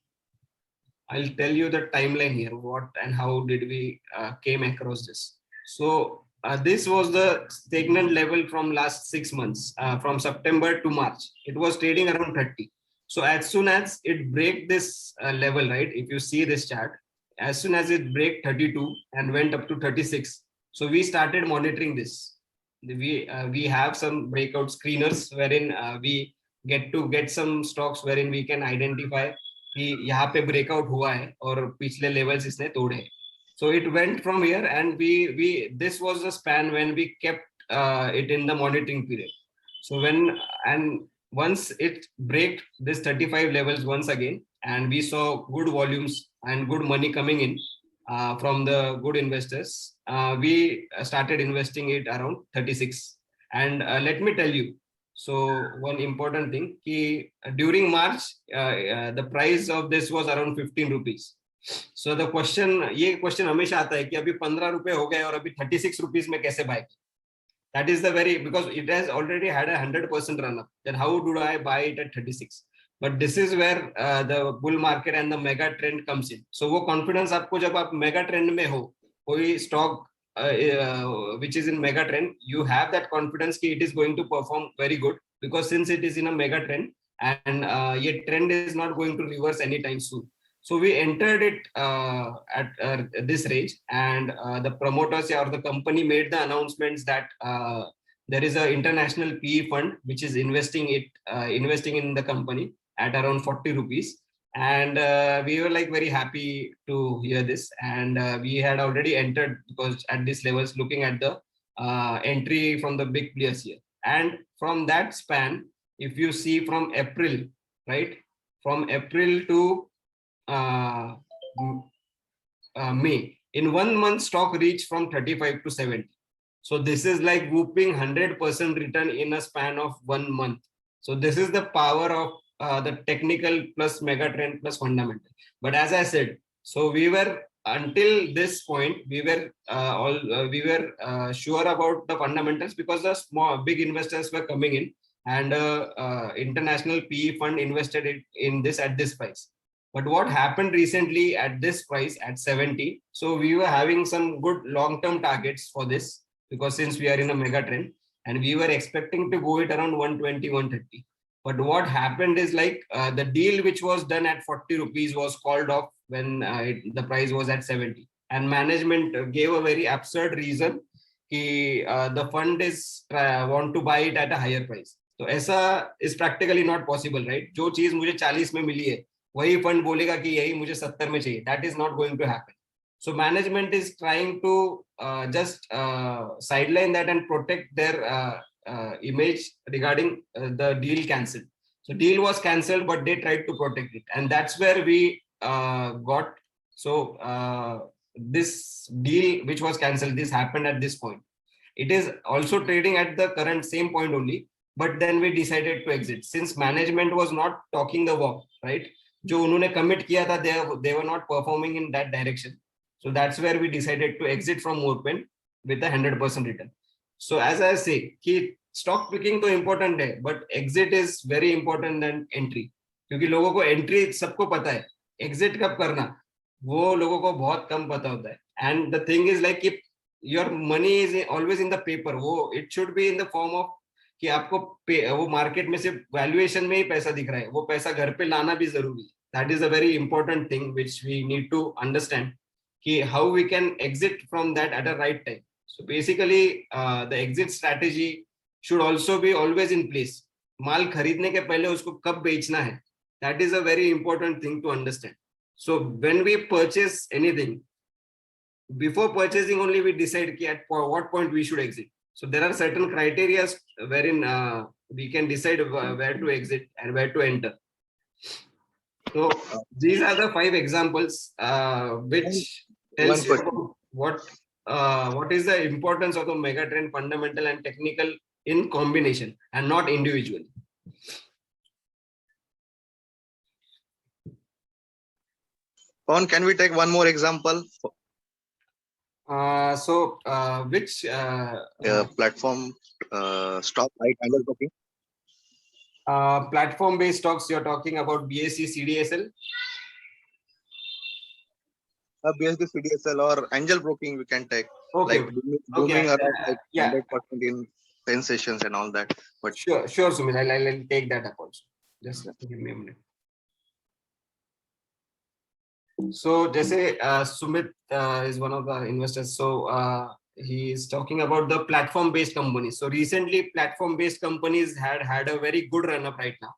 I'll tell you the timeline here, what and how did we came across this. So this was the stagnant level from last 6 months, from September to March. It was trading around 30. So as soon as it break this level, right? If you see this chart, as soon as it break 32 and went up to 36, so we started monitoring this. We have some breakout screeners wherein we get some stocks wherein we can identify कि यहाँ पे breakout हुआ है और पिछले levels इसने तोड़े हैं. So it went from here, and this was the span when we kept it in the monitoring period. So once it break this 35 levels once again, and we saw good volumes and good money coming in from the good investors, we started investing it around 36. And let me tell you, so one important thing, during March, the price of this was around 15 rupees. So the question, ये question हमेशा आता है कि अभी 15 रुपए हो गए और अभी 36 rupees में कैसे buy? That is the very, because it has already had a 100% run up. Then how do I buy it at 36? But this is where the bull market and the mega trend comes in. So वो confidence आपको जब आप mega trend में हो, कोई stock which is in mega trend, you have that confidence कि it is going to perform very good, because since it is in a mega trend and ये trend is not going to reverse anytime soon. So we entered it at this range, and the promoters or the company made the announcements that there is an international PE fund which is investing in the company at around 40 rupees. And we were like very happy to hear this, and we had already entered, because at these levels, looking at the entry from the big players here. And from that span, if you see from April, right, from April to May, in 1 month stock reached from 35 to 70. So this is like whooping 100% return in a span of 1 month. So this is the power of the technical plus mega trend plus fundamental. But as I said, so we were, until this point, we were sure about the fundamentals, because the big investors were coming in, and international PE fund invested in this at this price. But what happened recently at this price at 70, so we were having some good long-term targets for this, because since we are in a mega trend, and we were expecting to go it around 120, 130. But what happened is like the deal which was done at 40 rupees was called off when the price was at 70. And management gave a very absurd reason. The fund is want to buy it at a higher price. तो ऐसा is practically not possible, right? जो चीज मुझे 40 में मिली है वही fund बोलेगा कि यही मुझे 70 में चाहिए. That is not going to happen. So management is trying to just sideline that and protect their image regarding the deal cancelled. So deal was cancelled, but they tried to protect it, and that's where we got. So this deal which was cancelled, this happened at this point. It is also trading at the current same point only, but then we decided to exit since management was not talking the walk, right? जो उन्होंने commit किया था, they were not performing in that direction. So that's where we decided to exit from Morpen with a 100% return. So as I say, कि stock picking तो important है, but exit is very important than entry. क्योंकि लोगों को entry सबको पता है, exit कब करना वो लोगों को बहुत कम पता होता है. And the thing is like if your money is always in the paper, वो it should be in the form of कि आपको वो मार्केट में सिर्फ वैल्यूएशन में ही पैसा दिख रहा है, वो पैसा घर पे लाना भी जरूरी है. That is a very important thing which we need to understand. How we can exit from that at a right time. So basically the exit strategy should also be always in place. माल खरीदने के पहले उसको कब बेचना है, that is a very important thing to understand. So when we purchase anything, before purchasing only we decide at what point we should exit. So there are certain criteria wherein we can decide where to exit and where to enter. So these are the 5 examples which tells you about what is the importance of the megatrend fundamental and technical in combination and not individually. Pawan, can we take one more example? Which Platform stock, right? Candle broking. Platform based stocks you're talking about, BSE, CDSL? BSD, CDSL or angel broking we can take. Okay. Like booming around like yeah. 100% in 10 sessions and all that. But sure, Sumit, I'll take that up also. Just give me a minute. So जैसे Sumit is one of the investors. So he is talking about the platform based companies. So recently platform based companies had a very good run up right now.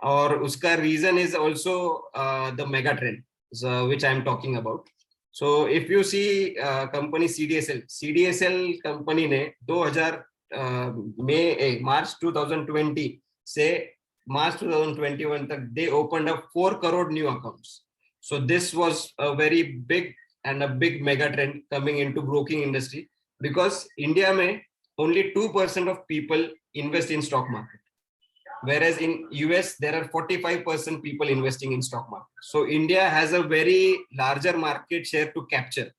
और उसका reason is also the mega trend, so, which I am talking about. So if you see company CDSL company ने 2000 March 2020 से March 2021 तक they opened up 4 crore new accounts. So this was a very big and a big mega trend coming into broking industry because India में only 2% of people invest in stock market. Whereas in US, there are 45% people investing in stock market. So India has a very larger market share to capture.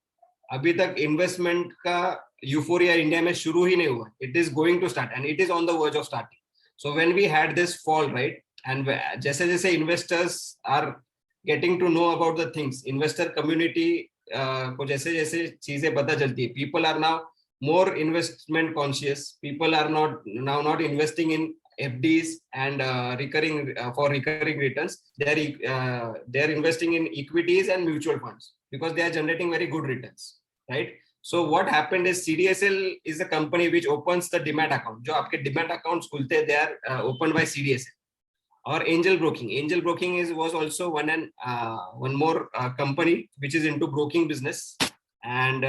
अभी तक investment का euphoria India में शुरू ही नहीं हुआ. It is going to start and it is on the verge of starting. So when we had this fall, right, and जैसे जैसे investors are getting to know about the things, investor community को जैसे जैसे चीजें पता चलती है, people are now more investment conscious. People are not investing in FDs and for recurring returns. They're investing in equities and mutual funds because they are generating very good returns, right? So what happened is CDSL is a company which opens the demat account. जो आपके demat accounts खुलते हैं, they are opened by CDSL. Or angel broking was also one more company which is into broking business, and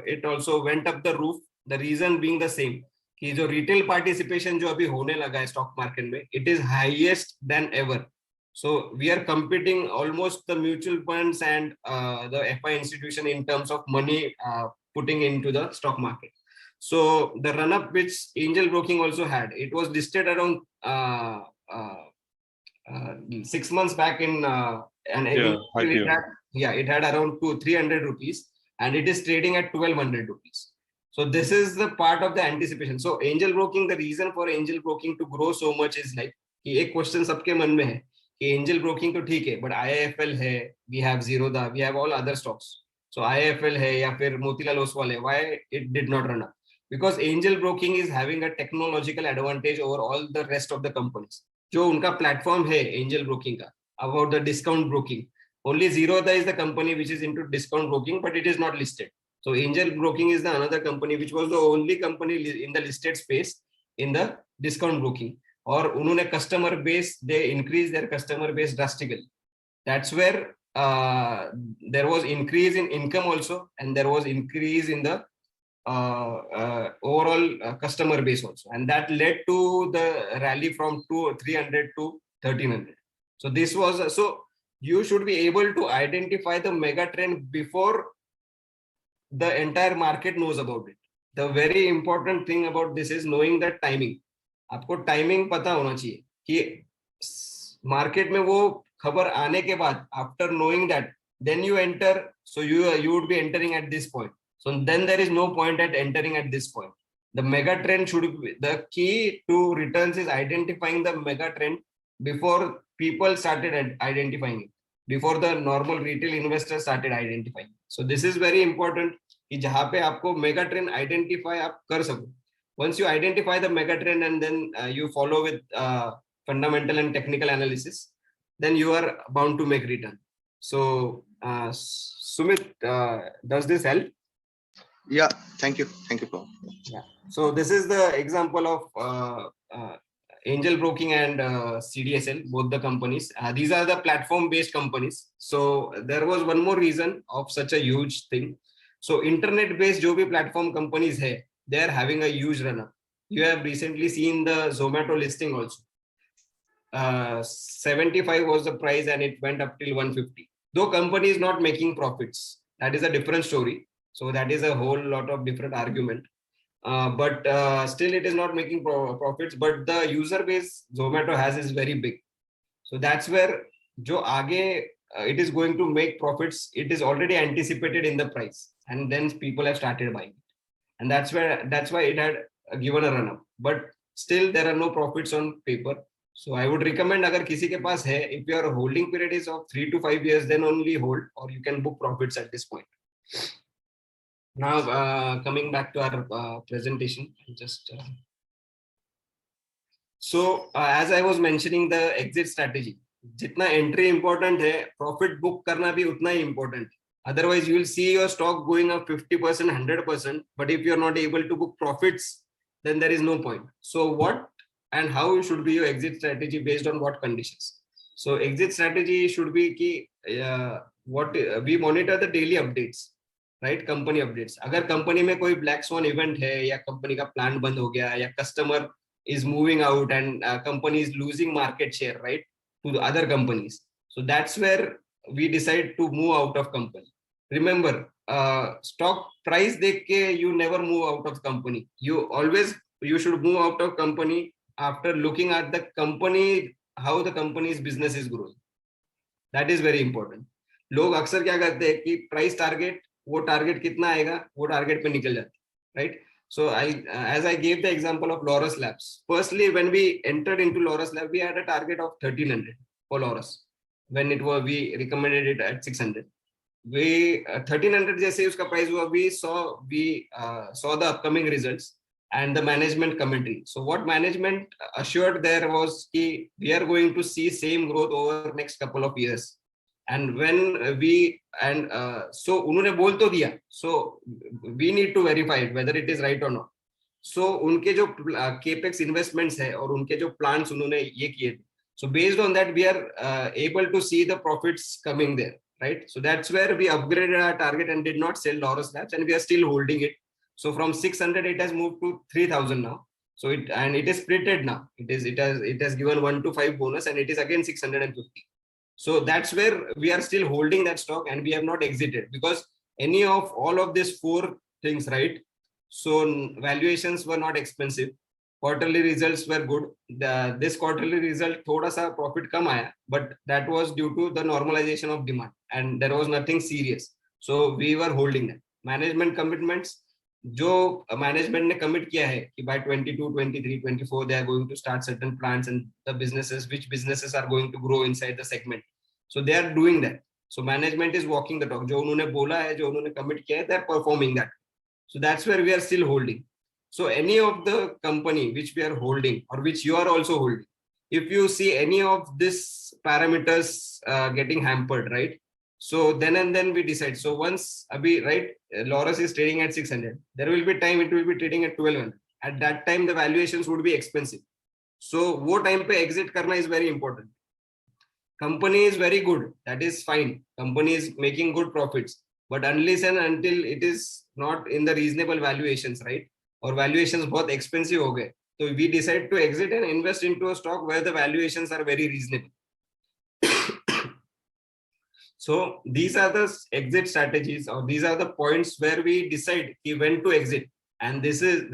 it also went up the roof. The reason being the same, कि जो retail participation जो अभी होने लगा है stock market में, it is highest than ever. So we are competing almost the mutual funds and the FI institution in terms of money putting into the stock market. So the run up which angel broking also had, it was listed around 6 months back in it had around 300 rupees and it is trading at 1200 rupees. So this is the part of the anticipation. So angel broking, the reason for angel broking to grow so much is like कि एक question सबके मन में है कि angel broking तो ठीक है, but IIFL है, we have Zerodha, we have all other stocks. So IIFL है या फिर मोतीलाल ओसवाल है, why it did not run up? Because angel broking is having a technological advantage over all the rest of the companies. जो उनका platform है angel broking का, about the discount broking, only Zerodha is the company which is into discount broking, but it is not listed. So angel broking is the another company which was the only company in the listed space in the discount broking, और उन्होंने customer base, they increase their customer base drastically. That's where there was increase in income also, and there was increase in the overall customer base also, and that led to the rally from 300 to 1300. So this was, so you should be able to identify the mega trend before the entire market knows about it. The very important thing about this is knowing the timing. आपको timing पता होना चाहिए कि market में वो खबर आने के बाद, after knowing that, then you enter, so you would be entering at this point. So then there is no point at entering at this point. The mega trend should be, the key to returns is identifying the mega trend before people started identifying it, before the normal retail investors started identifying. So this is very important कि जहाँ पे आपको mega trend identify आप कर सको. Once you identify the mega trend and then you follow with fundamental and technical analysis, then you are bound to make return. So Sumit, does this help? Yeah, thank you, Pawan. Yeah. So this is the example of Angel Broking and CDSL, both the companies. These are the platform-based companies. So there was one more reason of such a huge thing. So internet-based जो भी platform companies है, they are having a huge run-up. You have recently seen the Zomato listing also. 75 was the price and it went up till 150. Though company is not making profits, that is a different story. So that is a whole lot of different argument. But still it is not making profits, but the user base Zomato has is very big. So that's where jo aage it is going to make profits, it is already anticipated in the price, and then people have started buying it. And that's why it had given a run up, but still there are no profits on paper. So I would recommend, agar kisi ke paas hai, if your holding period is of 3 to 5 years, then only hold, or you can book profits at this point. Now coming back to our presentation, just so as I was mentioning the exit strategy, jitna entry important hai, profit book karna bhi utna hi important. Otherwise, you will see your stock going up 50%, 100%. But if you're not able to book profits, then there is no point. So what and how should be your exit strategy based on what conditions? So exit strategy should be ki, what we monitor the daily updates, right? Company updates. Agar company में कोई black swan event है, या company का plant बंद हो गया, या customer is moving out and company is losing market share, right, to the other companies. So that's where we decide to move out of company. Remember, stock price देख के you never move out of company. You should move out of company after looking at the company, how the company's business is growing. That is very important. लोग अक्सर क्या करते हैं कि price target, वो target कितना आएगा, वो target पे निकल जाते हैं, right? So as I gave the example of Laurus Labs. Firstly, when we entered into Laurus Labs, we had a target of 1300 for Laurus. When we recommended it at 600. We 1300 जैसे उसका price हुआ, we saw the upcoming results and the management commentary. So what management assured there was कि we are going to see same growth over next couple of years. And when so उन्होंने बोल तो दिया, so we need to verify it whether it is right or not. So उनके जो capex investments है और उनके जो plans उन्होंने ये किए, so based on that we are able to see the profits coming there, right? So that's where we upgraded our target and did not sell Laurus Labs, and we are still holding it. So from 600 it has moved to 3000 now. So it is splitted now. It has given 1 to 5 bonus, and it is again 650. So that's where we are still holding that stock, and we have not exited because any of all of these 4 things, right? So valuations were not expensive. Quarterly results were good. This quarterly result thoda sa profit kam aaya, but that was due to the normalization of demand, and there was nothing serious. So we were holding that. Management commitments, जो management ने commit किया है कि by 22, 23, 24 they are going to start certain plans and the businesses, which businesses are going to grow inside the segment. So they are doing that. So management is walking the talk. जो उन्होंने बोला है, जो उन्होंने commit किया है, they are performing that. So that's where we are still holding. So any of the company which we are holding or which you are also holding, if you see any of these parameters getting hampered, right? So then we decide. So once abhi, right, Laurus is trading at 600, there will be time it will be trading at 1200, at that time the valuations would be expensive. So वो time पे exit करना is very important. Company is very good, that is fine. Company is making good profits, but unless and until it is not in the reasonable valuations, right? Or valuations बहुत expensive हो गए, so we decide to exit and invest into a stock where the valuations are very reasonable. So these are the exit strategies, or these are the points where we decide when to exit. And this is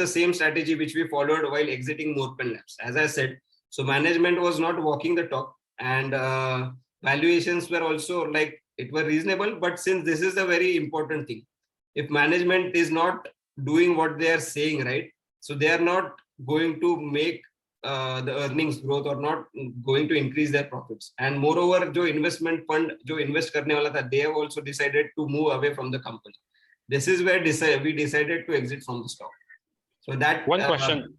the same strategy which we followed while exiting Morpen Labs. As I said, so management was not walking the talk, and valuations were also like it were reasonable. But since this is a very important thing, if management is not doing what they are saying, right? So they are not going to make the earnings growth, or not going to increase their profits. And moreover, jo investment fund jo invest karne wala tha, they have also decided to move away from the company. This is where we decided to exit from the stock. So that One question.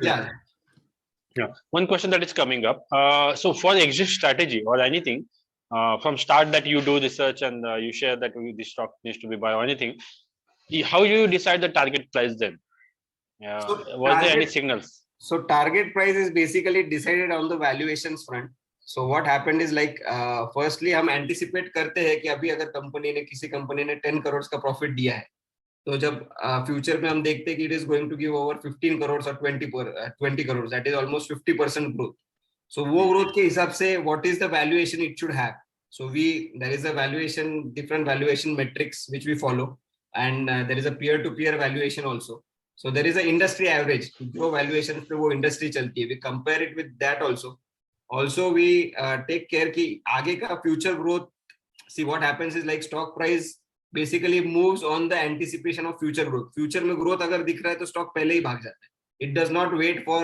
Yeah. One question that is coming up. So for exit strategy or anything, from start that you do research and you share that this stock needs to be buy or anything, how you decide the target price then? So Was there any signals? So target price is basically decided on the valuations front. So what happened is like firstly हम anticipate करते हैं कि अभी अगर company ने किसी company ने 10 करोड़ का प्रॉफिट दिया है, तो जब फ्यूचर में हम देखते हैं कि it is going to give over 15 crore और 20 crore, that is almost 50% growth. So वो ग्रोथ के हिसाब से what is the valuation it should have. So there is a valuation, different valuation metrics which we follow, and there is a peer to peer valuation also. So there is a industry average, जो valuation पे वो industry चलती है, we compare it with that also. Also we take care कि आगे का future growth. See what happens is like stock price basically moves on the anticipation of future growth. Future में growth अगर दिख रहा है तो stock पहले ही भाग जाता है. It does not wait for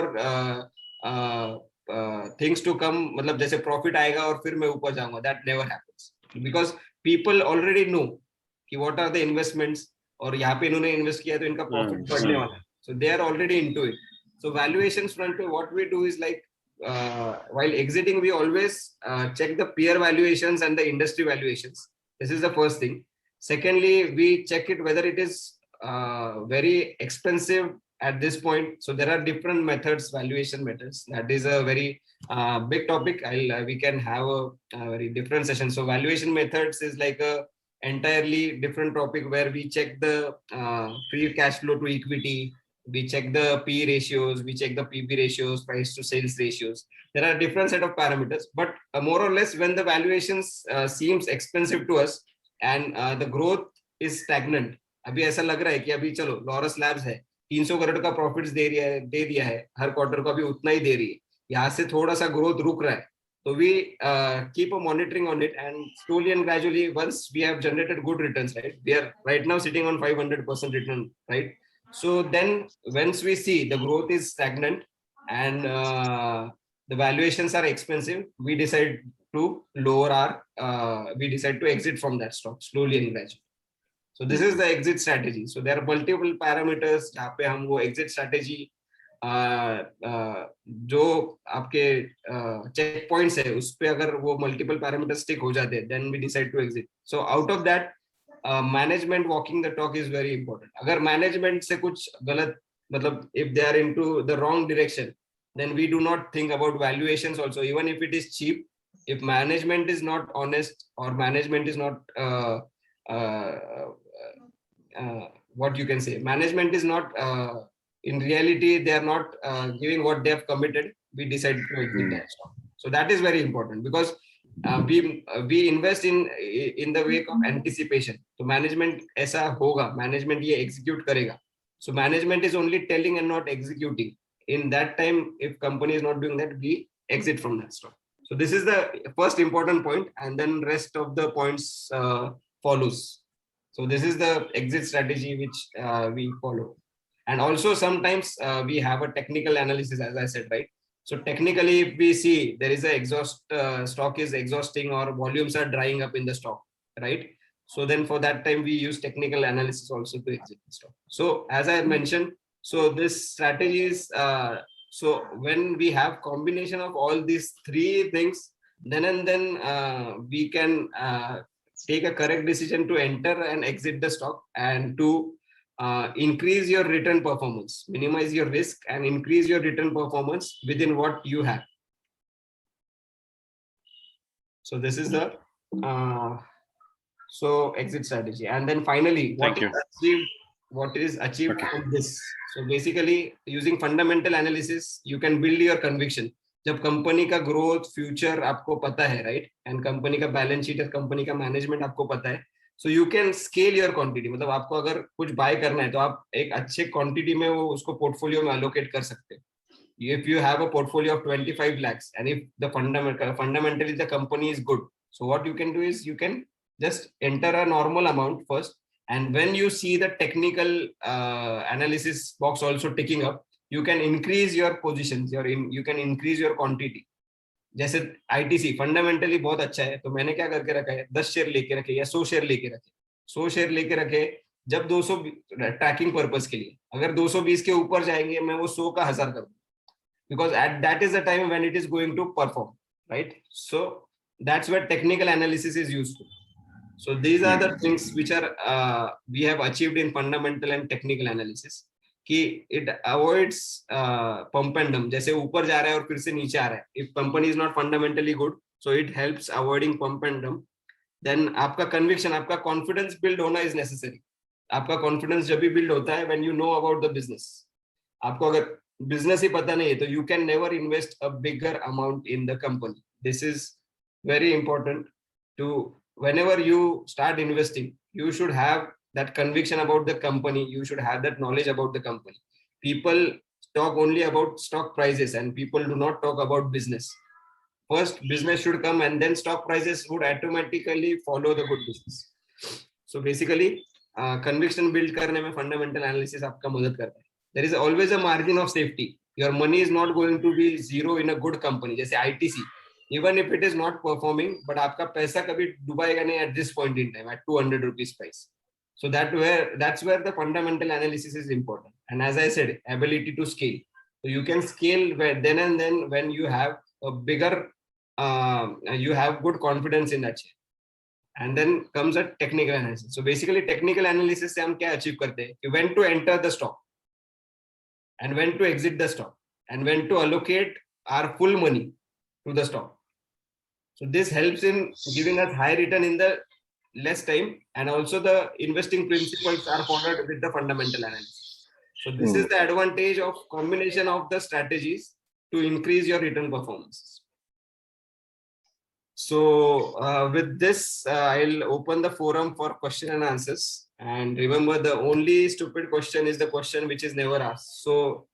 things to come. मतलब जैसे profit आएगा और फिर मैं ऊपर जाऊंगा. That never happens because people already know कि what are the investments, और यहाँ पे इन्होंने इन्वेस्ट किया तो इनका प्रॉफिट बढ़ने वाला है. So they are already into it. So valuations front, what we do is like while exiting, we always check the peer valuations and the industry valuations. This is the first thing. Secondly, we check it whether it is very expensive at this point. So there are different methods, valuation methods. That is a very big topic. We can have a very different session. So valuation methods is like a entirely different topic where we check the free cash flow to equity, we check the P ratios, we check the PB ratios, price to sales ratios. There are different set of parameters, but more or less when the valuations seems expensive to us and the growth is stagnant. अभी ऐसा लग रहा है कि अभी चलो Laurus labs है 300 करोड़ का प्रॉफिट्स दे दिया है हर क्वार्टर को, अभी उतना ही दे रही है, यहाँ से थोड़ा सा ग्रोथ रुक रहा है. So we keep a monitoring on it, and slowly and gradually, once we have generated good returns, right? We are right now sitting on 500% return, right? So then once we see the growth is stagnant and the valuations are expensive, we decide to lower our, we decide to exit from that stock slowly and gradually. So this is the exit strategy. So there are multiple parameters जहाँ पे हम वो exit strategy जो आपके check points है उस पे अगर वो मल्टीपल पैरामीटर्स टिक हो जाते हैं, then we decide to exit. So out of that management walking the talk is very important. अगर मैनेजमेंट से कुछ गलत, मतलब if they are into the wrong direction, then we do not think about valuations also, even if it is cheap. If management is not honest, or management is not what you can say, management is not in reality, they are not giving what they have committed, we decide to exit that stock. So that is very important because we invest in the wake of anticipation. So management ऐसा होगा, management ये execute करेगा. So management is only telling and not executing. In that time, if company is not doing that, we exit from that stock. So this is the first important point, and then rest of the points follows. So this is the exit strategy which we follow. And also sometimes we have a technical analysis, as I said, right? So technically, if we see there is a stock is exhausting or volumes are drying up in the stock, right? So then for that time, we use technical analysis also to exit the stock. So as I mentioned, so this strategy is, so when we have combination of all these three things, then we can take a correct decision to enter and exit the stock, and to increase your return performance, minimize your risk and increase your return performance within what you have. So this is the exit strategy. And then finally, Thank you. what is achieved Okay. from this. So basically using fundamental analysis, you can build your conviction. जब company का growth future आपको पता है, right, and company का balance sheet, company का management आपको पता है, so you can scale your quantity. मतलब आपको अगर कुछ बाय करना है तो आप एक अच्छे क्वांटिटी में वो उसको पोर्टफोलियो में अलोकेट कर सकते हैं. If you have a portfolio of 25 lakhs and if the fundamentally the company is good, so what you can do is you can just enter a normal amount first, and when you see the technical analysis box also ticking up, you can increase your positions, you can increase your quantity. जैसे ITC fundamentally बहुत अच्छा है, तो मैंने क्या करके रखा है, 10 शेयर लेके रखे या 100 शेयर लेके रखे. 100 शेयर लेके रखे, जब 200 ट्रैकिंग पर्पस के लिए, अगर 220 के ऊपर जाएंगे मैं वो 100 का 1000 कर दूं, because that is the time when it is going to perform, right? So that's where technical analysis is useful. So these are the things which are we have achieved in fundamental and technical analysis. कि it avoids pump and dump. जैसे ऊपर जा रहा है और फिर से नीचे आ रहा है. If company is not fundamentally good, so it helps avoiding pump and dump. Then आपका conviction, आपका confidence build होना is necessary. आपका confidence जब भी build होता है when you know about the business. आपको अगर business ही पता नहीं है तो you can never invest a bigger amount in the company. This is very important. To whenever you start investing, you should have that conviction about the company. You should have that knowledge about the company. People talk only about stock prices and people do not talk about business. First business should come and then stock prices would automatically follow the good business. So basically conviction build करने में fundamental analysis आपका मदद करता है. There is always a margin of safety. Your money is not going to be zero in a good company. जैसे ITC, even if it is not performing, but आपका पैसा कभी डूबेगा नहीं at this point in time at 200 rupees price. So that's where the fundamental analysis is important. And as I said, ability to scale. So you can scale then and then when you have a bigger, you have good confidence in that share. And then comes a technical analysis. So basically technical analysis से हम क्या achieve करते हैं? When to enter the stock and when to exit the stock and when to allocate our full money to the stock. So this helps in giving us high return in the less time, and also the investing principles are followed with the fundamental analysis. So this is the advantage of combination of the strategies to increase your return performances. So with this, I'll open the forum for question and answers. And remember, the only stupid question is the question which is never asked. So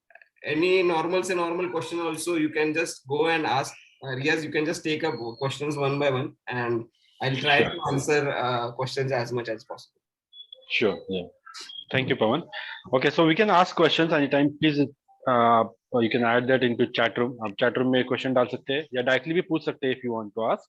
any normal question also you can just go and ask. Yes, you can just take up questions one by one, and I'll try to answer questions as much as possible. Sure. Yeah. Thank you, Pawan. Okay, so we can ask questions anytime. Please, you can add that into chat room. आप chat room में question डाल सकते हैं या directly भी पूछ सकते हैं if you want to ask.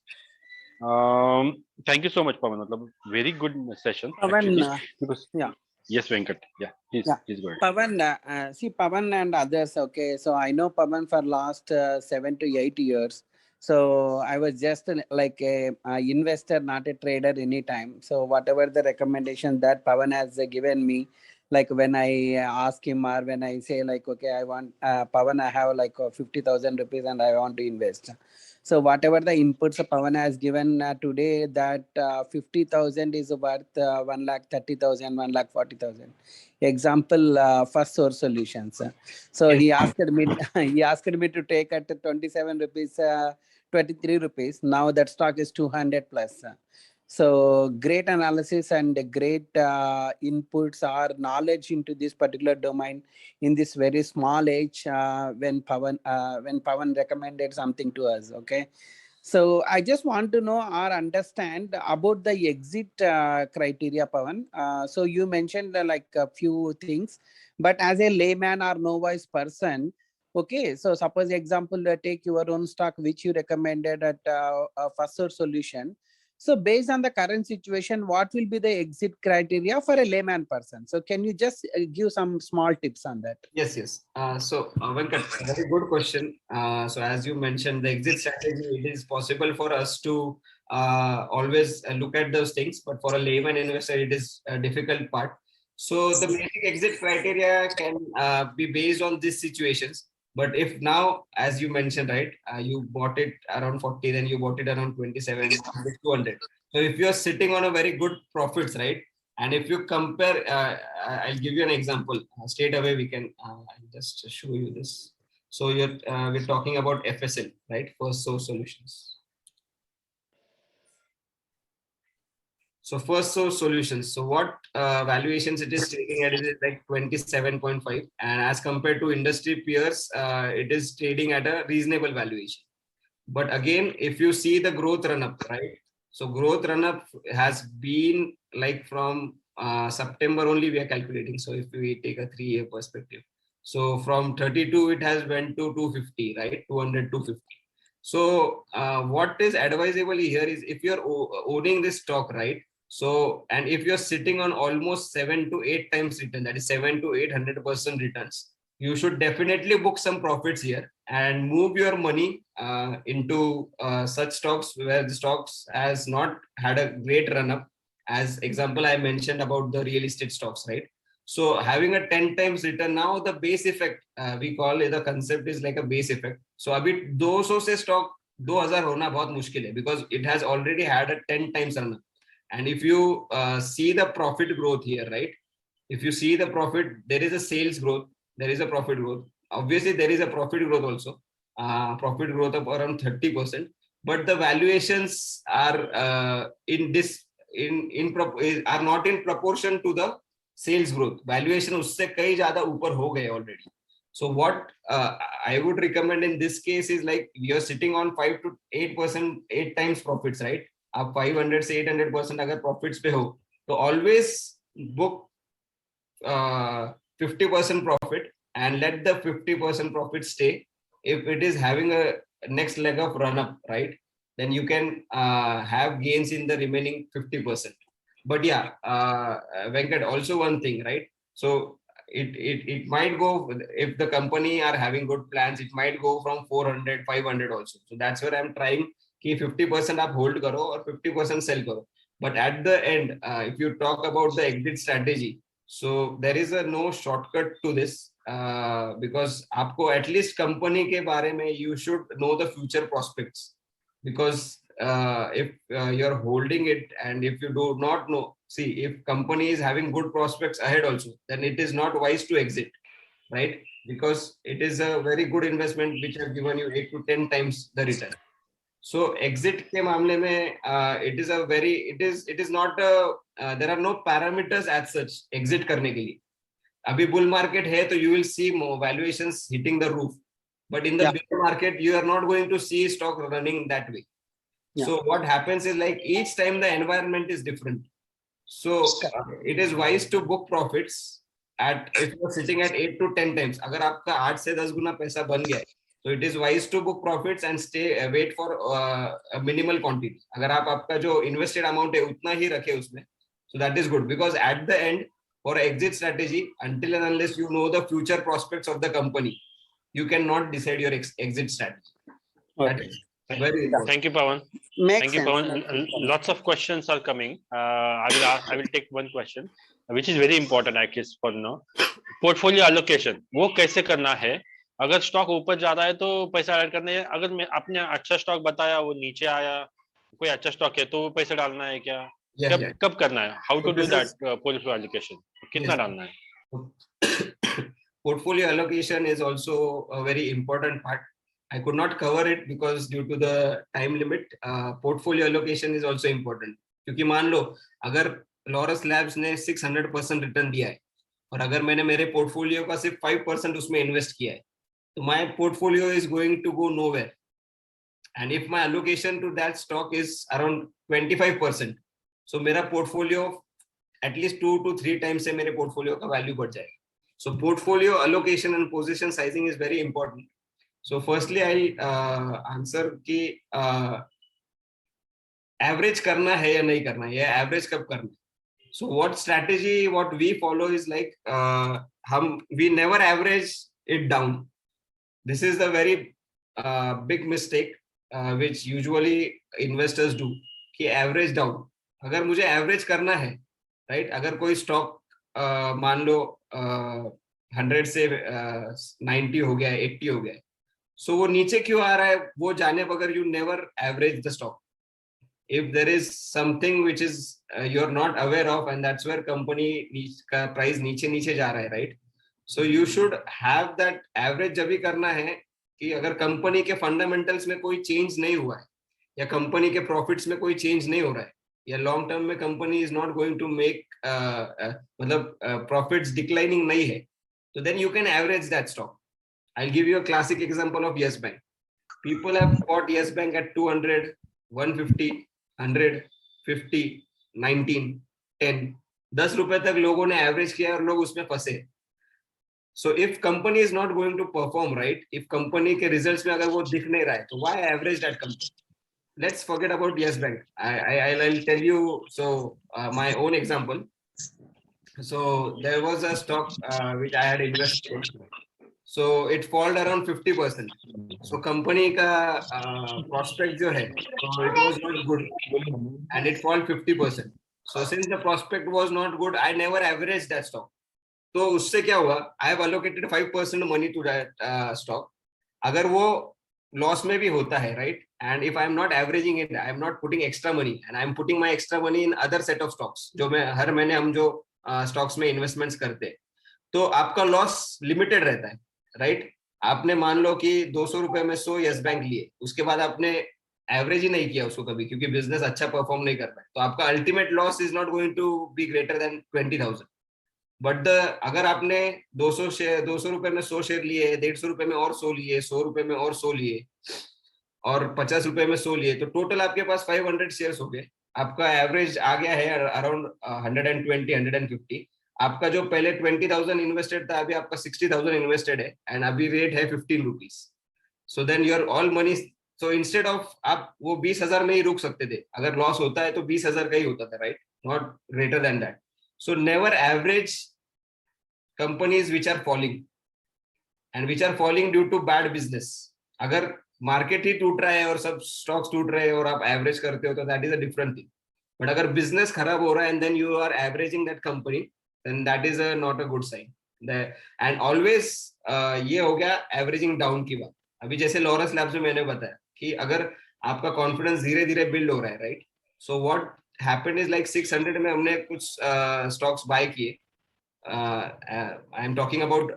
Thank you so much, Pawan. मतलब very good session. Pawan, because yeah. Yes, Venkat. Yeah, please go ahead. Pawan, see Pawan and others. Okay, so I know Pawan for last 7 to 8 years. So I was just like a investor, not a trader anytime. So whatever the recommendation that Pawan has given me, like when I ask him or when I say like, okay, I want Pawan, I have like 50,000 rupees and I want to invest. So whatever the inputs Pawan has given today, that 50,000 is worth 1,30,000, 1,40,000. Example, First Source Solutions. So he asked me to take at 27 rupees, 23 rupees. Now that stock is 200 plus. So great analysis and great inputs or knowledge into this particular domain in this very small age when Pawan recommended something to us. Okay. So I just want to know or understand about the exit criteria, Pawan. So you mentioned like a few things, but as a layman or novice person, okay, so suppose example, take your own stock, which you recommended at First Source Solution. So based on the current situation, what will be the exit criteria for a layman person? So can you just give some small tips on that? Yes. So Venkat, very good question. So as you mentioned, the exit strategy, it is possible for us to always look at those things, but for a layman investor, it is a difficult part. So the basic exit criteria can be based on these situations. But if now, as you mentioned, right, you bought it around 40, then you bought it around 27, 200. So if you're sitting on a very good profits, right, and if you compare, I'll give you an example. Straight away, we can I'll just show you this. So we're talking about FSL, right, First Source Solutions. So First Source Solutions. So what valuations it is trading at? It is like 27.5, and as compared to industry peers, it is trading at a reasonable valuation. But again, if you see the growth run up, right? So growth run up has been like from September only we are calculating. So if we take a 3-year perspective, so from 32 it has went to 250, right? 200, 250. So what is advisable here is if you're owning this stock, right? So, and if you're sitting on almost 7 to 8 times return, that is 7 to 800% returns, you should definitely book some profits here and move your money into such stocks where the stocks has not had a great run up. As example, I mentioned about the real estate stocks, right? So having a 10 times return, now the base effect, we call it, the concept is like a base effect. So अभी 200 से stock 2000 होना बहुत मुश्किल है because it has already had a 10 times run up. And if you see the profit growth here, right? If you see the profit, there is a sales growth, there is a profit growth. Obviously, there is a profit growth also, profit growth of around 30%. But the valuations are are not in proportion to the sales growth. Valuation उससे कई ज़्यादा ऊपर हो गए already. So what I would recommend in this case is like you're sitting on 5 to 8%, 8 times profits, right? आप 500 से 800% अगर profits पे हो तो always book 50% profit and let the 50% profit stay. If it is having a next leg of run up, right, then you can have gains in the remaining 50%. But yeah, Venkat, also one thing, right? So it might go, if the company are having good plans, it might go from 400, 500 also. So that's where I'm trying कि 50% आप hold करो और 50% sell करो. But at the end, if you talk about the exit strategy, so there is a no shortcut to this because आपको at least company के बारे में you should know the future prospects, because if you're holding it and if you do not know, see, if company is having good prospects ahead also, then it is not wise to exit, right? Because it is a very good investment which have given you 8 to 10 times the return. So exit के मामले में it is not there are no parameters as such exit करने के लिए. अभी bull market है तो you will see more valuations hitting the roof, but in the bear market you are not going to see stock running that way. So what happens is like each time the environment is different. So it is wise to book profits at, if you are sitting at 8 to 10 times, अगर आपका 8 से 10 गुना पैसा बन गया है, so it is wise to book profits and wait for a minimal quantity. अगर आपका जो invested amount है उतना ही रखे उसमें, so that is good, because at the end for exit strategy, until and unless you know the future prospects of the company, you cannot decide your exit strategy. Okay. Thank you, Pawan. Makes Thank you, sense. Pawan. Lots of questions are coming. I will take one question, which is very important, I guess, for now. Portfolio allocation, वो कैसे करना है? अगर stock ऊपर जा रहा है तो पैसा ऐड करना है. अगर मैं आपने अच्छा स्टॉक बताया वो नीचे आया, कोई अच्छा स्टॉक है तो वो पैसा डालना है क्या? कब करना है? How to do that portfolio allocation? कितना डालना है? Portfolio allocation is also a very important part. I could not cover it because due to the time limit. Portfolio allocation is also important. क्योंकि मान लो अगर Laurus Labs ने 600% return दिया है और अगर मैंने मेरे पोर्टफोलियो का सिर्फ 5% उसमें इन्वेस्ट किया है, तो my portfolio is going to go nowhere. And if my allocation to that stock is around 25%, so मेरा portfolio at least 2 to 3 times से मेरे पोर्टफोलियो का वैल्यू बढ़ जाएगा. So portfolio allocation and position sizing is very important. So firstly, I answer कि average करना है या नहीं करना है, या average कब करना है. So what strategy, what we follow is like we never average it down. This is the very big mistake which usually investors do, कि average down. अगर मुझे average करना है, right? अगर कोई stock मान लो 100 से 90 हो गया, 80 हो गया, सो वो नीचे क्यों आ रहा है वो जाने बगैर you never average the stock. If there is something which is you're not aware of, and that's where company का price नीचे नीचे जा रहा है, right? So you should have that average जब भी करना है कि अगर कंपनी के फंडामेंटल्स में कोई चेंज नहीं हुआ है या कंपनी के प्रॉफिट्स में कोई चेंज नहीं हो रहा है या लॉन्ग टर्म में company is not going to make मतलब प्रॉफिट्स डिक्लाइनिंग नहीं है, तो then you can average that stock. I give you a classic example of Yes Bank. People have bought Yes Bank at 200, 150, 100, 50, 19, 10. 10 रुपए तक लोगों ने average किया और लोग उसमें फंसे. So if company is not going to perform right, if company के results में अगर वो दिख नहीं रहा है, तो why average that company? Let's forget about Yes Bank. I'll tell you my own example. So there was a stock which I had invested in. So it fall around 50%. So company का prospect जो है, so it was not good, and it fall 50%. So since the prospect was not good, I never averaged that stock. तो उससे क्या हुआ, I have allocated 5% money to that stock. अगर वो loss में भी होता है, right, and if I am not averaging it, I am not putting extra money and I am putting my extra money in other set of stocks, जो मैं हर महीने हम जो स्टॉक्स में इन्वेस्टमेंट्स करते हैं, तो आपका लॉस लिमिटेड रहता है, राइट. आपने मान लो कि 200 रुपए में 100 यस बैंक लिए, उसके बाद आपने एवरेज ही नहीं किया उसको कभी, क्योंकि बिजनेस अच्छा परफॉर्म नहीं कर पाए, तो आपका ultimate loss is not going to be greater than 20,000. But अगर आपने 200 रुपए में 100 शेयर लिए, 150 रुपए में और 100 लिए, 100 रुपए में और 100 लिए, और 50 रुपए में 100 लिए, तो टोटल आपके पास 500 शेयर्स हो गए. आपका एवरेज आ गया है अराउंड 120, 150. आपका जो पहले 20,000 इन्वेस्टेड था, अभी आपका 60,000 इन्वेस्टेड है, एंड अभी रेट है 15 rupees. So then your all money, so instead of आप वो 20,000 में ही रुक सकते थे. अगर लॉस होता है तो 20,000 का ही होता था, right, not greater than that. So never average companies which are falling and which are falling due to bad business. अगर मार्केट ही टूट रहा है और सब स्टॉक्स टूट रहे हैं और आप एवरेज करते हो, तो that is a different thing. But अगर बिजनेस खराब हो रहा है and then you are averaging that company, then that is not a good sign. And always ये हो गया एवरेजिंग डाउन की बात. अभी जैसे लॉरेंस लैब्स में मैंने बताया कि अगर आपका कॉन्फिडेंस धीरे धीरे बिल्ड हो रहा है, right, so what happened is like 600 में हमने कुछ stocks buy किए. I am talking about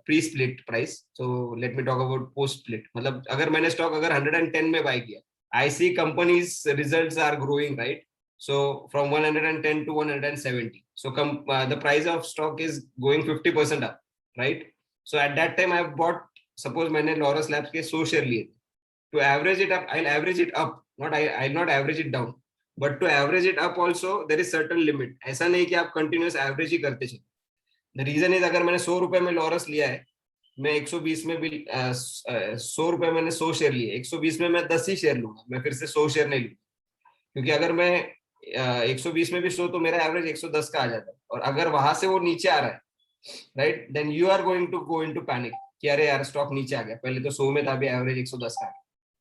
pre-split price. So let me talk about post-split. मतलब अगर मैंने stock अगर 110 में buy किया, I see companies results are growing, right? So from 110 to 170. So the price of stock is going 50% up, right? So at that time I have bought, suppose मैंने Laurus Labs के 100 share लिए. To average it up, I'll average it up. I'll not average it down. But to average it up also there is certain limit. ऐसा नहीं कि आप continuous average ही करते चले. The reason is अगर मैंने 100 रुपए में लॉरस लिया है, मैं 120 में भी 100 रुपए मैंने 100 शेयर लिए, 120 में मैं 10 ही शेयर लूंगा, मैं फिर से 100 शेयर नहीं लूंगा, क्योंकि अगर मैं 120 में भी 100, तो मेरा एवरेज 110 का आ जाता है. और अगर वहां से वो नीचे आ रहा है, right, then you are going to go into panic कि अरे यार स्टॉक नीचे आ गया, पहले तो 100 में था, अभी एवरेज 110 का है.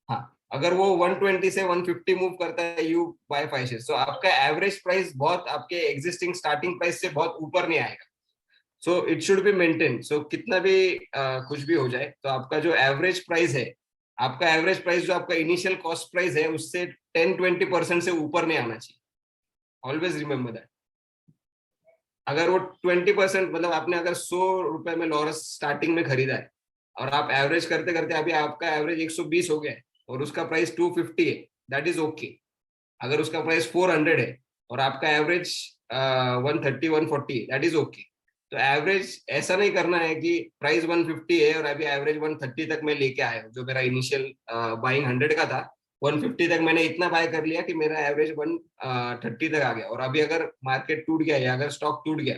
हाँ, अगर वो 120 से 150 मूव करता है, यू बाय 5 शेयर, सो आपका एवरेज प्राइस बहुत आपके एग्जिस्टिंग स्टार्टिंग प्राइस से बहुत ऊपर नहीं आएगा. So it should be maintain. So कितना भी कुछ भी हो जाए, तो आपका जो एवरेज प्राइस है, आपका एवरेज प्राइस जो आपका इनिशियल कॉस्ट प्राइस है, उससे 10-20% से ऊपर नहीं आना चाहिए. Always remember that. अगर वो 20%, मतलब आपने अगर 100 रुपए में लॉरस स्टार्टिंग में खरीदा है और आप एवरेज करते करते अभी आपका एवरेज 120 हो गया है और उसका प्राइस 250 है, दैट इज ओके. अगर उसका प्राइस 400 है और आपका एवरेज 130, 140 है, दैट इज ओके. तो एवरेज ऐसा नहीं करना है कि प्राइस 150 है और अभी एवरेज 130 तक मैं लेके आया हूँ. जो मेरा इनिशियल बाइंग 100 का था, 150 तक मैंने इतना बाय कर लिया कि मेरा एवरेज 130 तक आ गया. और अभी अगर मार्केट टूट गया या अगर स्टॉक टूट गया,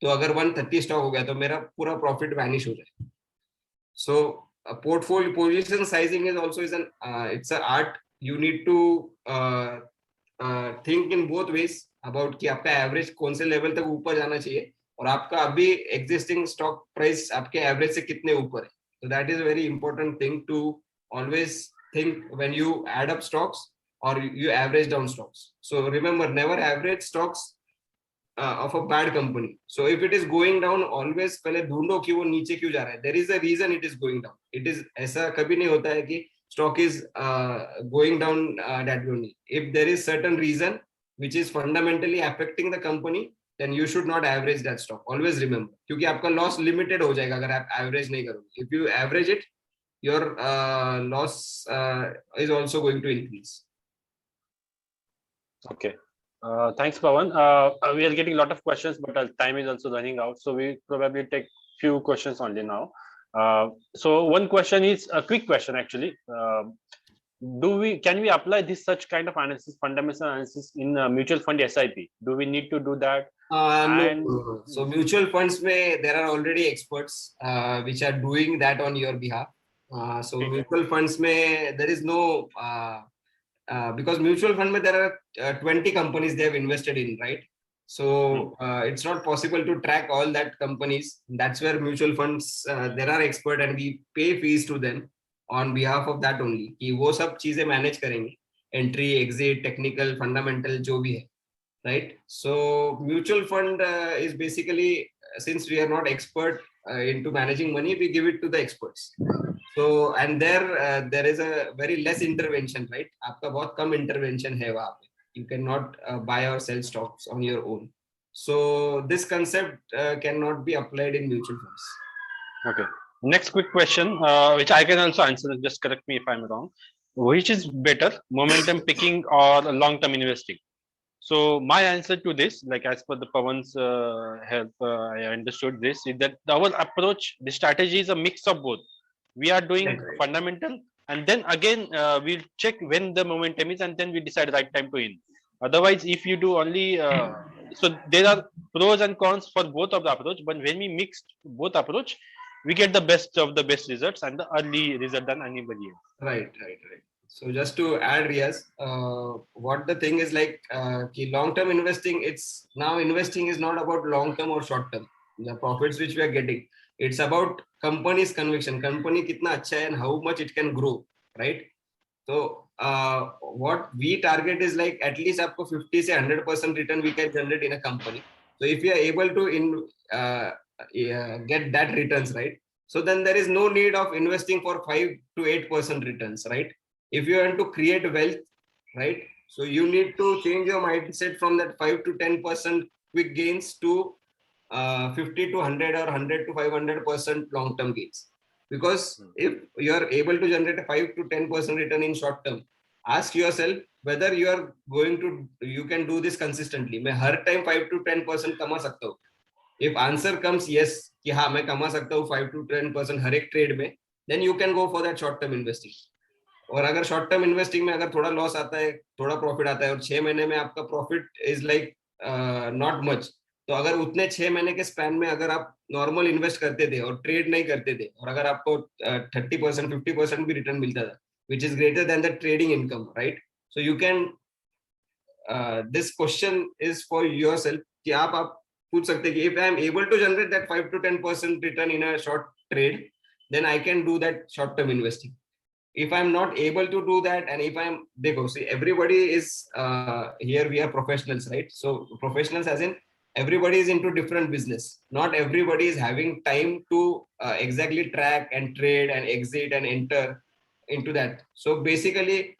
तो अगर 130 स्टॉक हो गया, तो मेरा पूरा प्रॉफिट वैनिश हो जाए. सो portfolio position sizing is also it's an art. You need to think in both ways about कि आपका एवरेज कौन से लेवल तक ऊपर जाना चाहिए और आपका अभी एग्जिस्टिंग स्टॉक प्राइस आपके एवरेज से कितने ऊपर है. So that is a very important thing to always think when you add up stocks or you average down stocks. So remember, never average stocks of a bad company. So if it is going down, always पहले ढूंढो कि वो नीचे क्यों जा रहा है. There is a reason it is going down. It is ऐसा कभी नहीं होता है कि stock is going down that only. If there is certain reason which is fundamentally affecting the company, then you should not average that stock. Always remember, क्योंकि आपका loss limited हो जाएगा अगर आप average नहीं करोगे. If you average it, your loss is also going to increase. Okay. Thanks, Pawan. We are getting a lot of questions, but our time is also running out. So we probably take few questions only now. So one question is a quick question actually. Can we apply this such kind of analysis, fundamental analysis in mutual fund SIP? Do we need to do that? No. So mutual funds में there are already experts which are doing that on your behalf. So mutual funds में there is no because mutual fund में there are 20 companies they have invested in, right? So it's not possible to track all that companies. That's where mutual funds there are expert and we pay fees to them on behalf of that only. कि वो सब चीजें manage करेंगे, entry, exit, technical, fundamental जो भी है, right? So mutual fund is basically, since we are not expert into managing money, we give it to the experts. So and there is a very less intervention, right? आपका बहुत कम intervention है वहाँ पे. You cannot buy or sell stocks on your own. So this concept cannot be applied in mutual funds. Okay. Next quick question, which I can also answer. Just correct me if I'm wrong. Which is better, momentum picking or long-term investing? So my answer to this, like as per the Pawan's help, I understood this is that our approach, the strategy is a mix of both. We are doing Right. fundamental, and then again we'll check when the momentum is, and then we decide right time to in. Otherwise, if you do only, so there are pros and cons for both of the approach. But when we mix both approach, we get the best of the best results and the early result than anybody else. Right. So just to add, Riaz, what the thing is like, long-term investing, it's now investing is not about long-term or short-term. The profits which we are getting, it's about company's conviction. Company kitna acha hai and how much it can grow, right? So what we target is like at least up to 50 to 100% return we can generate in a company. So if you are able to get that returns, right? So then there is no need of investing for 5 to 8% returns, right? If you want to create wealth, right? So you need to change your mindset from that 5 to 10% quick gains to 50 to 100 or 100 to 500% long-term gains. Because if you are able to generate a 5 to 10% return in short term, ask yourself whether you can do this consistently. मैं हर time 5 to 10% कमा सकता हूँ. If answer comes yes, कि हाँ मैं कमा सकता हूँ 5 to 10% हर एक trade में, then you can go for that short term investing. और अगर short term investing में अगर थोड़ा loss आता है, थोड़ा profit आता है और 6 महीने में आपका profit is like not much, तो अगर उतने 6 महीने के स्पैन में अगर आप नॉर्मल इन्वेस्ट करते थे और ट्रेड नहीं करते थे और अगर आपको 30% 50% भी रिटर्न मिलता था, which is greater than the trading income, right? So you can this question is for yourself कि आप पूछ सकते कि if I am able to generate that 5 to 10% return in a short trade, then I can do that short term investing. If I'm not able to do that, and if I'm, see, everybody is here, we are professionals, right? So professionals as in everybody is into different business. Not everybody is having time to exactly track and trade and exit and enter into that. So basically,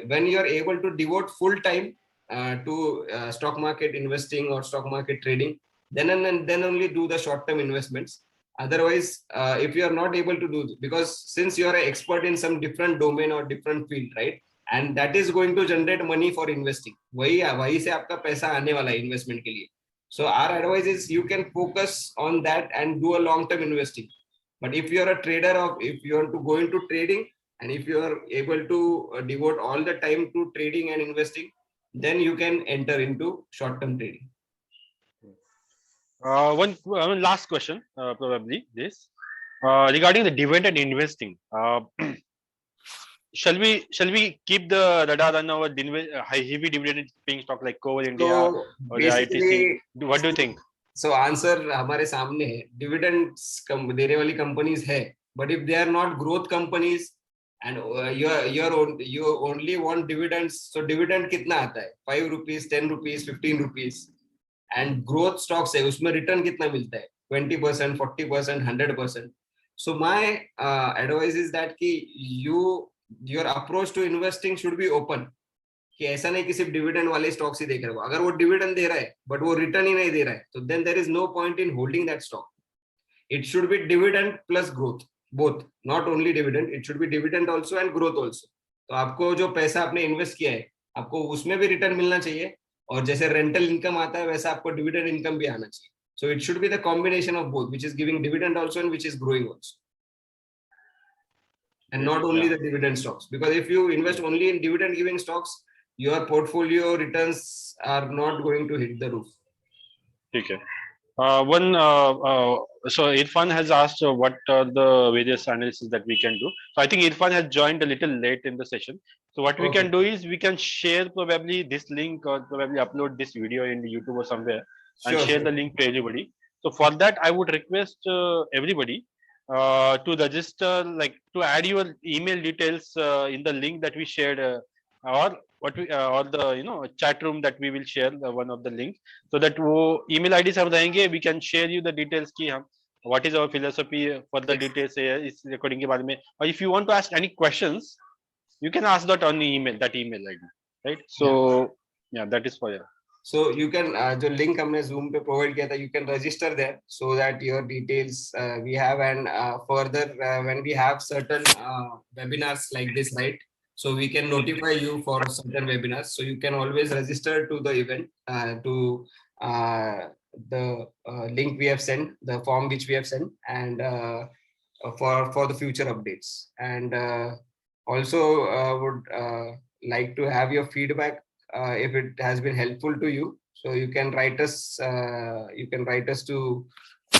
when you are able to devote full time to stock market investing or stock market trading, then only do the short term investments. Otherwise, if you are not able to do, because since you are an expert in some different domain or different field, right? And that is going to generate money for investing. वही से आपका पैसा आने वाला है investment के लिए. So our advice is you can focus on that and do a long-term investing. But if you are a trader, or if you want to go into trading, and if you are able to devote all the time to trading and investing, then you can enter into short-term trading. One last question, probably this regarding the dividend investing. Shall we keep the radar on our heavy dividend paying stock like Coal India So or the ITC? basically, What do you think? So answer हमारे सामने है. Dividends देने वाली companies है, but if they are not growth companies and you only want dividends, so dividend कितना आता है? 5 rupees, 10 rupees, 15 rupees. And growth stocks है उसमें रिटर्न कितना मिलता है 20%, 40%, 100%. So my advice is that कि your approach to investing should be open. कि ऐसा नहीं कि सिर्फ डिविडेंड वाले स्टॉक्स ही देख रहे हो. अगर वो डिविडेंड दे रहा है बट वो रिटर्न ही नहीं दे रहा है तो then there is no point in holding that stock. It should be dividend plus growth, both, not only dividend, it should be dividend also and growth also. तो आपको जो पैसा आपने इन्वेस्ट किया है आपको उसमें भी रिटर्न मिलना चाहिए और जैसे रेंटल इनकम आता है वैसा आपको डिविडेंड इनकम भी आना चाहिए. So it should be the combination of both, which is giving dividend also and which is growing also. And not only the dividend stocks, because if you invest only in dividend giving stocks, your portfolio returns are not going to hit the roof. Okay. So Irfan has asked what are the various analysis that we can do. So I think Irfan has joined a little late in the session. So what we can do is we can share probably this link or probably upload this video in YouTube or somewhere and share the link to everybody. So for that, I would request everybody to register, like to add your email details in the link that we shared, or what we or the chat room that we will share one of the links, so that वो email IDs हम रहेंगे, we can share you the details कि हम what is our philosophy for the details इस recording के बारे में. Or if you want to ask any questions, you can ask that on the email ID, right? So yeah, that is for you. So you can जो link हमने Zoom पे provide किया था, you can register there so that your details we have, and further when we have certain webinars like this, right? So we can notify you for certain webinars. So you can always register to the event to the link we have sent, the form which we have sent, and for the future updates. And also would like to have your feedback if it has been helpful to you. So you can write us. You can write us to.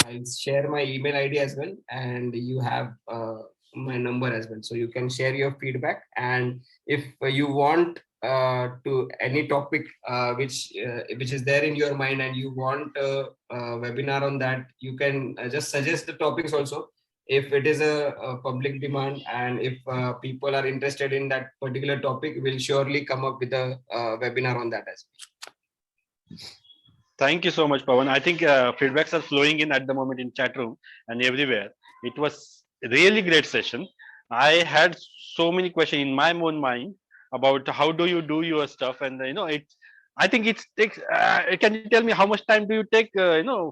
I'll share my email ID as well, and you have my number as well. So you can share your feedback, and if you want to any topic which is there in your mind and you want a webinar on that, you can just suggest the topics also. If it is a public demand and if people are interested in that particular topic, we'll surely come up with a webinar on that as well. Thank you so much, Pawan. I think feedbacks are flowing in at the moment in chat room and everywhere. It was a really great session. I had so many questions in my own mind about how do you do your stuff, and I think it takes. Can you tell me how much time do you take,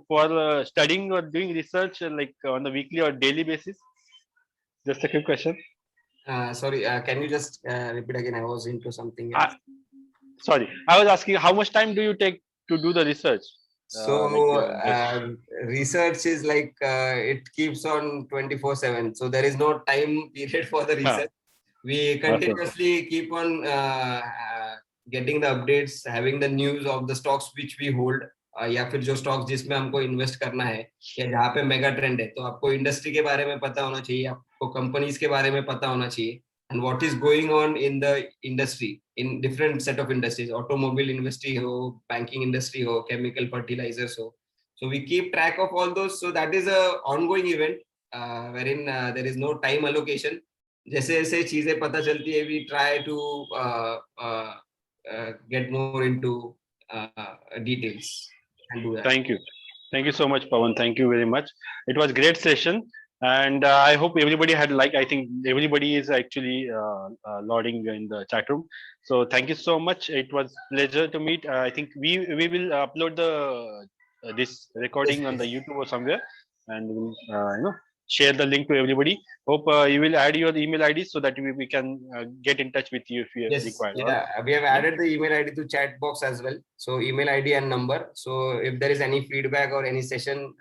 for studying or doing research, like on a weekly or daily basis? Just a quick question. Sorry, can you just repeat again? I was into something else. Sorry, I was asking how much time do you take to do the research? So research is like it keeps on 24/7. So there is no time period for the research. We continuously keep on getting the updates, having the news of the stocks which we hold, या फिर जो stocks जिसमें हमको invest करना है या जहाँ पे मेगा ट्रेंड है, तो आपको इंडस्ट्री के बारे में पता होना चाहिए, आपको कंपनीज के बारे में पता होना चाहिए, and what is going on in the industry, in different set of industries, automobile industry ho, banking industry ho, chemical fertilizers ho. So we keep track of all those. So that is a ongoing event wherein there is no time allocation. जैसे जैसे चीजें पता चलती है, we try to get more into details and do that. Thank you so much, Pawan. Thank you very much. It was a great session, and I hope everybody had liked. I think everybody is actually lauding in the chat room. So thank you so much. It was pleasure to meet. I think we will upload the this recording on the YouTube or somewhere, and we'll share the link to everybody. Hope you will add your email ID so that we can get in touch with you if you require. Yeah, we have added the email ID to chat box as well. So email ID and number. So if there is any feedback or any session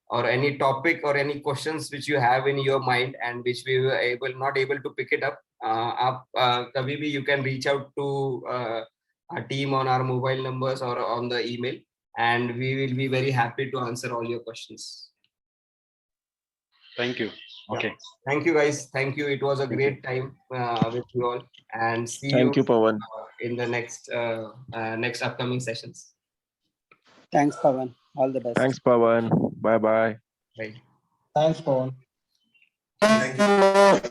or any topic or any questions which you have in your mind and which we were not able to pick it up, kabhi bhi you can reach out to our team on our mobile numbers or on the email, and we will be very happy to answer all your questions. Thank you. Okay. Yeah. Thank you, guys. Thank you. It was a great time with you all, and see Thank you, Pawan. In the next next upcoming sessions. Thanks, Pawan. All the best. Thanks, Pawan. Bye bye. Bye. Thanks, Pawan. Thank you.